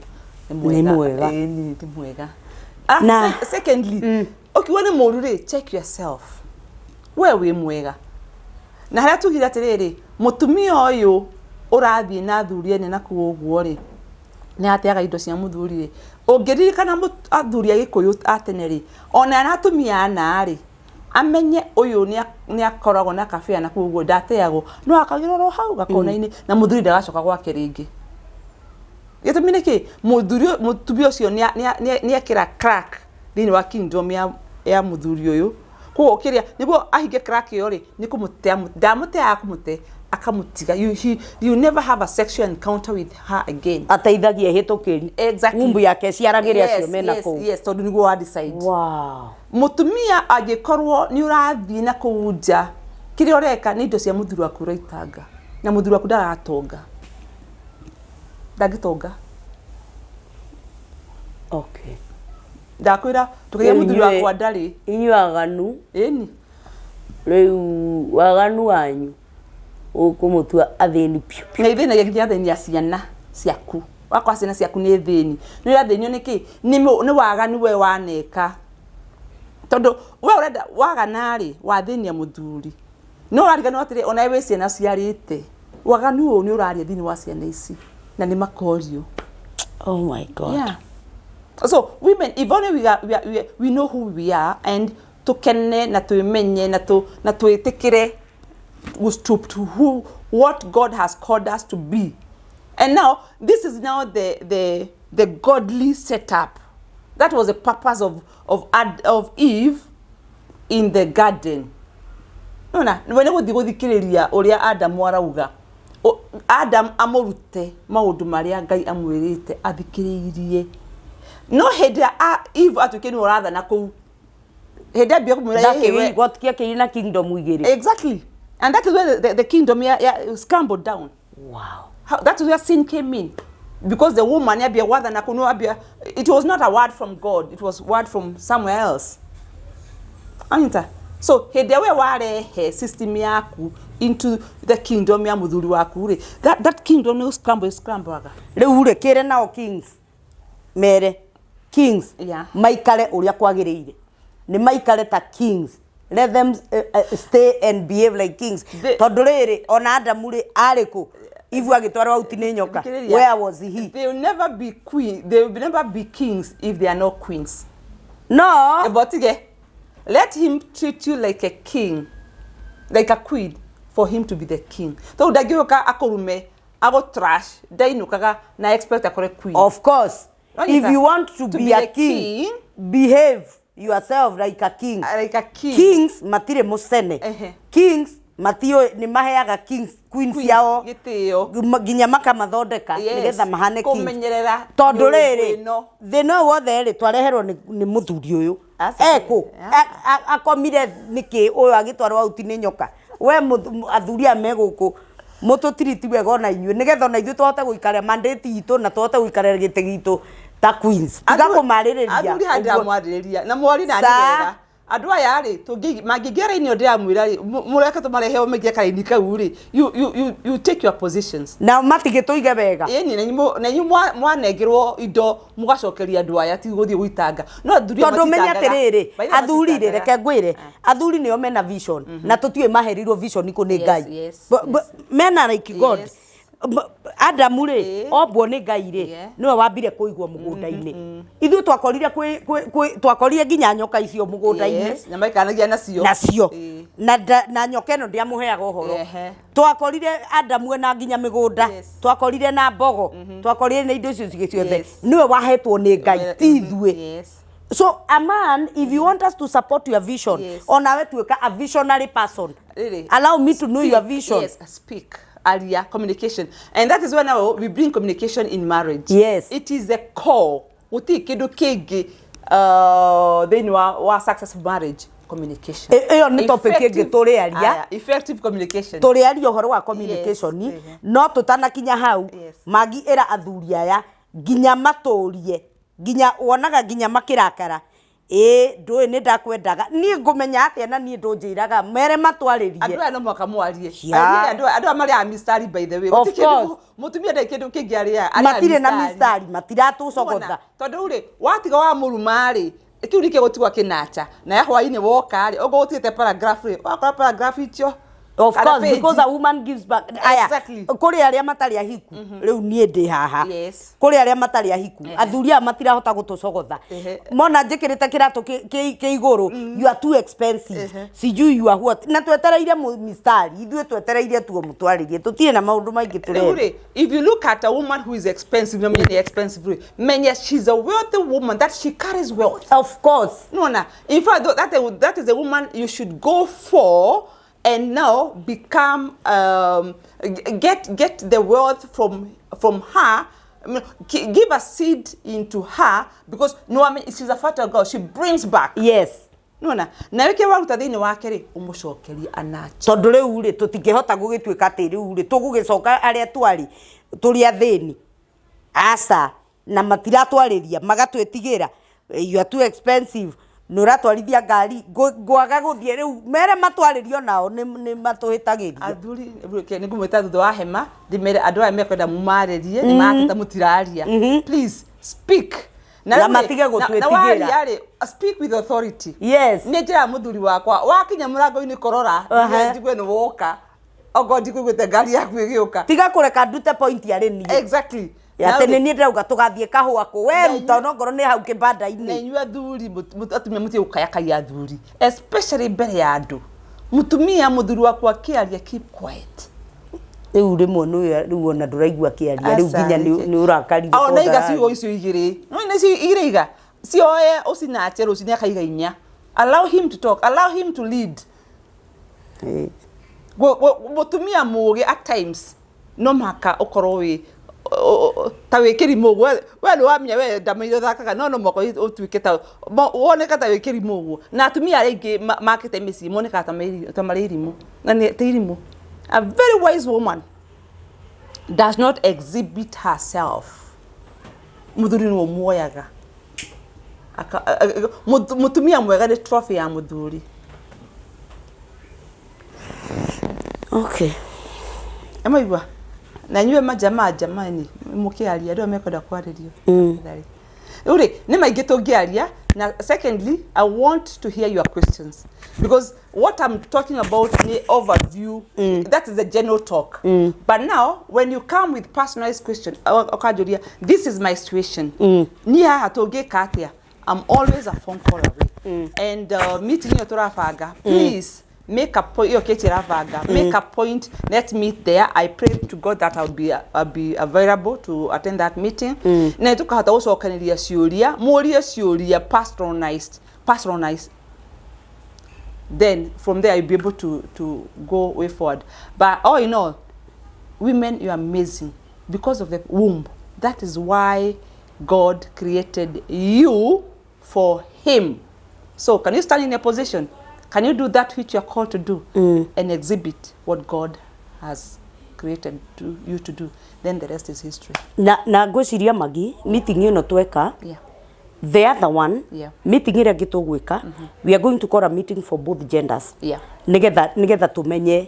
ni mwega ni mwega na secondly okay when muru re check yourself we mwega na haria tugira atiriri mutumia uyu urathie na thurie ne na kuoguo ri ni atiaga indo cia muthuri ri ungiririkana athuri a Gikuyu ateneri ona na atumia ana ri amenye uyu ni akoragwo na kafia na kuoguo ndateago no akagiroro hau gakona-ini na muthuri ndagacoka gwake ringi gitumine ki muthuri ucio ni akira crack thini wa kingdom ya muthuri uyu ko kiria niguo ahinge crack yo ri ni kumutea ndamutea kumute akamutiga you never have a sexual encounter with her again ateithagia hitukiri exactly umbu yake ciaragiria cio mena ko yes tondu niguo wa decide wow mutumia agikorwo ni urathi na kuunja kiria ureka ni indo cia muthuri waku raitanga na muthuri waku ndagatonga okay ndakwira tukiya muthuri wakwa ndari inyuaganu eni riu waganu wanyu ukumutua athini piu na ithina ya thini ya ciana ciaku wakwa ciana ciaku ni thini ni rathinio niki ni waganu we waneka tondu we urenda waganari wathinia muthuri no urarigana atiri ona we ciana ciarite waganu uyu ni uraria thini wa ciana ici na ni makorio oh my god yeah so women if only we know who we are and tukene na tuimenye na tuitikire we stoop to what God has called us to be. And now this is now the godly setup. That was the purpose of Eve in the garden. Nona when we thikiriria uria Adam warauga Adam amorute maundu maria Ngai amwirite athikiririe no heda Eve atukeni uratha na ku heda bia kumura God kia na kingdom igiri exactly. And that is where the kingdom scrambled down. Wow. That is where sin came in. Because the woman, it was not a word from God. It was a word from somewhere else. So, hedewe ware system yaku into the kingdom ya muthuri waku. That kingdom will scramble. Riu kire nao kings. Mere. Kings. Yeah. Maikare uria kwagiriire. Ni maikare ta kings. Let them stay and behave like kings. Tondu riri ona Adamu ri ariku ivu agitwarwa utini nyoka. Where was he? They will never be queen. They will never be kings if they are not queens. No. But let him treat you like a king, like a queen, for him to be the king. So dagiyoka akorume ago trash dainukaga na expect akore queen. Of course. If you want to be a king, behave yourself like a king. Like a king. Kings matire musene. Kings matio ni maheaga kings queens yao ginya makamathondeka nigetha mahane king. Tondu riri thina wothe ri twareherwo ni muthuri uyu eko akomire niki uyu agitwarwa utini nyoka we athuri ameguku mututiriti wega ona inyue nigetha ona ithu twote guikara mandate itu na twote guikara gite gitu ta queens tiga kumaririria athuri handa mwaririria na mwari na nigega andu aya ri mangigera ini ndia mwira ri mureke tumarehe o megia kaini kau ri you take your positions na matigituige wega na nyu mwanengirwo indo mugacokeria andu aya ti guthie gwitanga no athuri tondu menya atiriri athuri ri reke ngwire athuri nio mena vision na tutiwe maherirwo vision ku ni Ngai mena like God Adamu ri obwo ni Ngai ri niwe wambire kuigwo mugunda-ini ithu twakorire nginya nyoka icio mugunda-ini na maikanagia nacio na nyoka ino ndiamuheaga uhoro twakorire Adamu na nginya migunda twakorire na mbogo twakorire na indo icio ciothe niwe wahetwo ni Ngai ti ithuĩ. So a man, if you want us to support your vision, on our to a visionary person, allow me to know your vision. Yes, speak. Area communication, and that is when now we bring communication in marriage. Yes, it is the core. Uti kidu kege then wa successful marriage communication. Eyo ni topic kege tore aria. Effective communication. Tore aria horo wa communication no tutana kinya hau magi era athuri aya ginya matorie ginya wonaga ginya makirakara ndui ni ndakwendaga ni ngumenya atia na ni ndunjiraga mere matwaririe andu aya no mwaka mwarie andu amari a mistari by the way mutumia ndai kindu kingi aria matire na mistari matiratu cogotha tondu ri watiga wa muruma ri kiu ni kigutigwa kinacha na ya hwaini woka ri ogo utite paragraph ri wakora paragraph icio. Of course, because a woman gives back. Exactly. Kuri aria matari ahiku. Riu nie ndi haha. Yes. Kuri aria matari ahiku. Athuria matirahota gutucogotha. Mona njikirite kiratu ki iguru. You are too expensive. Sijui you are what. Na twetereire mistari. Ithuĩ twetereire tuo mutwaririe. Tutire na maundu maingi turere. If you look at a woman who is expensive, no mean expensive. Menya she's a wealthy woman that she carries wealth. Of course. No na. In fact that is a woman you should go for. And now become get the wealth from her. Give a seed into her because no, I mean she's a fertile girl. She brings back. Yes. No na weke waruta thini wake ri umucokeri anacha. Tondu riu ri tutingihota gugituika ati riu ri tugugicoka aria twari turi athini. Asa na matiratwariria magatwetigira you are too expensive. Nura twarithia ngari ngwaga guthie riu mere matwaririo nao ni matuhitagiria athuri ni ngumwita thutha wa hema ndimere andu aya mekwenda mumaririe ni mateta mutiraria please speak na matige gutwetigira speak with authority. Yes, ni njira muthuri wakwa wakinya murango-ini korora njigwe ni woka ogo njigwite ngari yaku igiuka tiga kureka ndute point ya reni. Exactly. Ya tene ni ndauga tugathie kahua ko we ruta no ngoro ni hau kibanda-ini na inyu athuri atumia mutie ukayakaya athuri especially mbere ya andu mutumia muthuri wakwa kiaria keep quiet riu rimwe riu ona nduraigua kiaria riu nginya ni urakari ko na iga ciugo icio igiri no ni cio igiriga cioe usinache ruci ni akaiga inya allow him to talk, allow him to lead. Mutumia mugi at times no maka ukorwo wi ta wikiri mugu we ni wamenya we ndamaitho thakaga no moko utuike ta woneka ta wikiri mugu na atumia aringi makete misi moneka ta mari irimu na ni irimu. A very wise woman does not exhibit herself. Muthuri ni muoyaga mutumia mwega ni trophy ya muthuri. Okay, amaigwa na nyue jamani mukiaria ndio mekwenda kwaririo uri ni maingi tungiaria. Na secondly, I want to hear your questions because what I'm talking about the overview, that is a general talk. But now when you come with personalized question, okajuria, this is my situation. Ni haha tungika atia, I'm always a phone call away. And meeting you turabanga, please make a point. Make a point. Let's meet there. I pray to God that I'll be available to attend that meeting. Na tukahata also kaniria ciuria, moria ciuria, personalized. Then from there you'll be able to go way forward. But all in all, women, you are amazing because of the womb. That is why God created you for Him. So can you stand in your position? Can you do that which you are called to do and exhibit what God has created you to do? Then the rest is history. Na ngwiciria magi meeting ino tweka The other one, Yeah. meeting ĩrĩa ngĩtũgwĩka, we are going to call a meeting for both genders. Yeah. Nigetha tumenye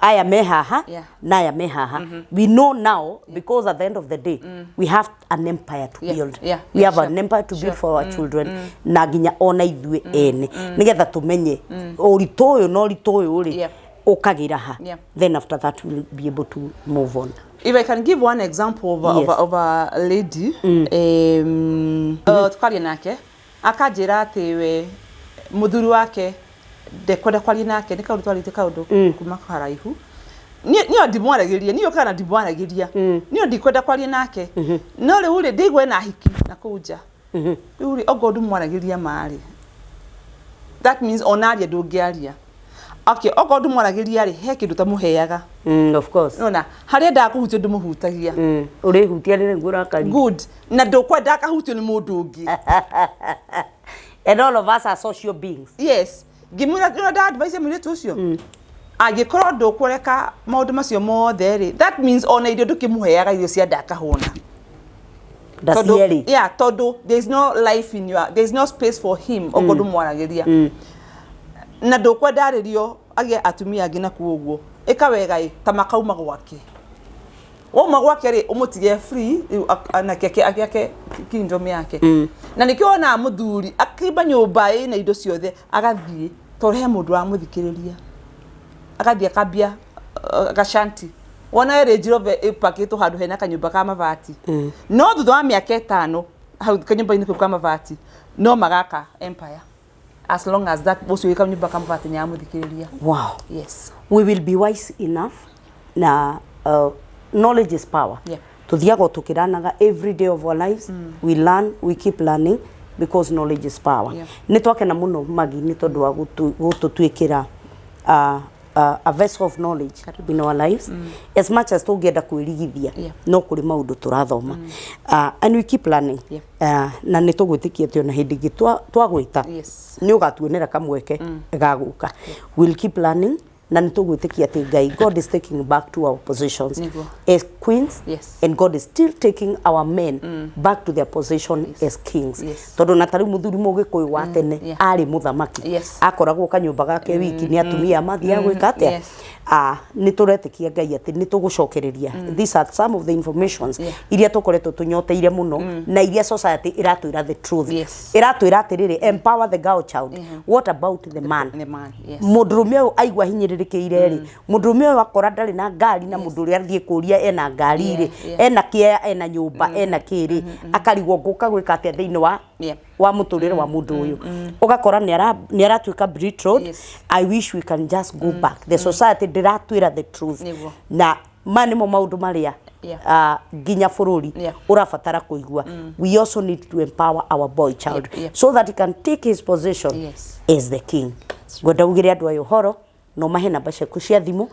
aya me haha na aya me haha. We know now because at the end of the day we have an empire to build. We have an empire to build for our children na nginya ona ithuĩ ene. Nigetha tumenye ũritũ ũyũ na ũritũ ũyũ rĩ ũkagira ha. Then after that we'll be able to move on. If I can give one example of a lady, tukaria nake akajira ati we muthuri wake ndekwenda kwaria nake ni kaundu twarite kaundu kuma karaihu niyo ndimwaragiria niyo kana ndimwaragiria niyo ndikwenda kwaria nake no riu ri ndigwe na hiki na kuja riu ri ogo ndimwaragiria mari, that means onaria ndungiaria. Okay, ogo ndimwaragiria ri he kindu tamuheaga of course nona haria ndakuhutio ndumuhutagia uri hutia ni ngurakari good na ndukwenda akahutio ni mundu ungi. And all of us are social beings. Yes. Gimuna da advice mi letucio. Agikoro ndukureka maundu macio mothe ri, that means ona irio ndukimuheaga irio cia ndakahona. Dasieri. Yeah, todo there's no life in your, there's no space for him ogo ndumwaragiria. Na ndukwenda ririo age atumia angina kuoguo ikawega tamakauma gwake woma gwake ri umutige free na keke kingdom yake na nikiona muthuri akiba nyumba ina indo ciothe agathie torehe mundu wa muthikiriria agathie akambia gashanti wona ri jirove ipakito handu hena kanyumba ka mabati no thutha wa miaka 5 hau kanyumba ini kwa mabati no magaka empire. As long as that was we come back and nyamudikiriria. Wow. Yes. We will be wise enough na knowledge is power. Yeah. Tuthiago tukiranaga every day of our lives. We learn, we keep learning because knowledge is power. Yeah. Nitwakena muno magi ni tondu wa gututwikira a vessel of knowledge in our lives as much as tungenda kwirigithia no kuri maundu turathoma and we keep learning na nitugwitikia ati ona hindi twagwita ni ugatuonera kamweke gaguka. We'll keep learning na nitugwitikia ati Ngai, God is taking back to our positions as queens and God is still taking our men back to their position as kings. Tondu na tari muthuri mugikuyu wa tene ari muthamaki akoragwo kanyumba gake wiki ni atumia mathia gwika atia nituretikia Ngai ati nitugucokereria. These are some of the informations iria tukoretwo tunyoteire muno na iria society iratwira the truth. Iratwira atiriri empower the girl child. What about the man? Mudrume uyu aigwa hinyiririkiire ri mudrume uyu akora ndari na ngari na mundu uri athie kuria ena ngari ri ena kia ena nyumba ena kiri akarigwo nguka gwika atia thiini wa muturire wa mundu uyu ugakora ni aratwika betrayed. I wish we can just go back. The society diratwira the truth na manimo maundu maria ginya fururi urafatara kuigua. We also need to empower our boy child so that he can take his position as the king. Ngoda ugire andu ayo horo no mahe namba ciaku cia thimu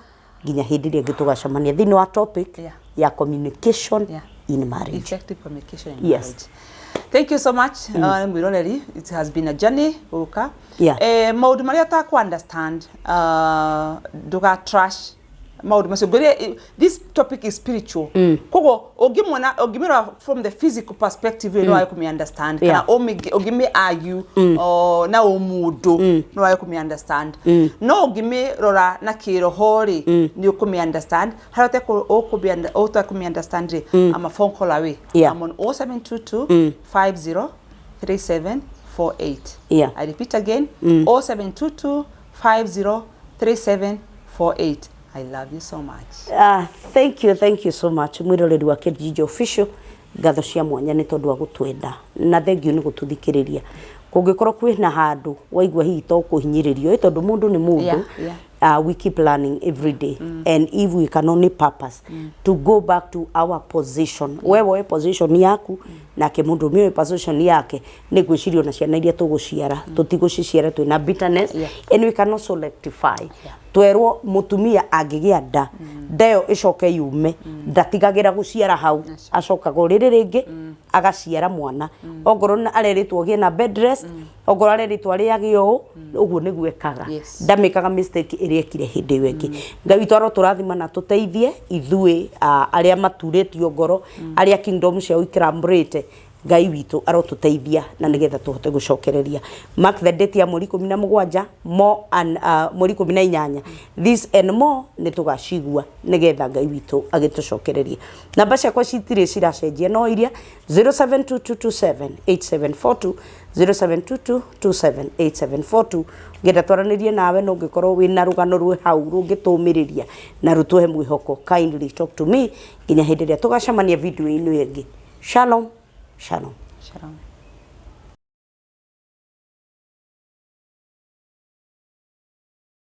ginya hindi ria ngitugacamania thini wa topic ya communication in marriage. Effective communication in marriage. Thank you so much, Mwiroleri. It has been a journey, Uka. Maudu maria ta ku understand, duga trash. Maudu masio gore. This topic is spiritual. Kogo ogimira from the physical perspective, no ayo kumi understand. Kana ogime argue na omudo no ayo kumi understand. No ogime rora na kirohori ni kumi understand. Harote ko oto kumi understand. I'm a phone call away. I'm on 0722 50 3748. I repeat again, 0722 50 3748. I love you so much. Thank you so much. Mwiroreri wa Kikuyu official gatho cia mwanya ni tondu wa gutwenda na thank you ni gututhikiriria. Kungikorwo kwina handu waigua hihi to kuhinyiririo tondu mundu ni mundu. We keep learning every day and if we can only purpose to go back to our position. Wewe position yaku na ke mundu mwe position yake ni gwicirio na ciana iria tuguciara tutiguciciara twina bitterness and we can also rectify. Twerwo mutumia angigia nda ndeo icoke yume ndatigagira guciara hau acoka gorire ringi agaciara mwana ogoro na areritwo gie na bed rest ogoro areritwo ariagio uguo niguo ekaga ndamikaga mistake iria kire hindi wengi. Ngai twaro turathima na tuteithie ithui aria maturitio ngoro aria kingdom cia ikrambrete Ngai witũ arotuteithia na nigetha tuhote gucokereria. Mark the date ya mweri 17 more and mweri 18 this and more ni tugacigua nigetha Ngai witũ agitucokereria. Namba ciakwa citire ciracenjia no iria 0722278742 0722278742 ngenda twaranirie nawe no ngikorwo wina rugano rwe hau rungituumiriria na rutuhe mwihoko. Kindly talk to me nginya hindi ria tugacemania video ino ingi. Shalom. Shalom. Shalom.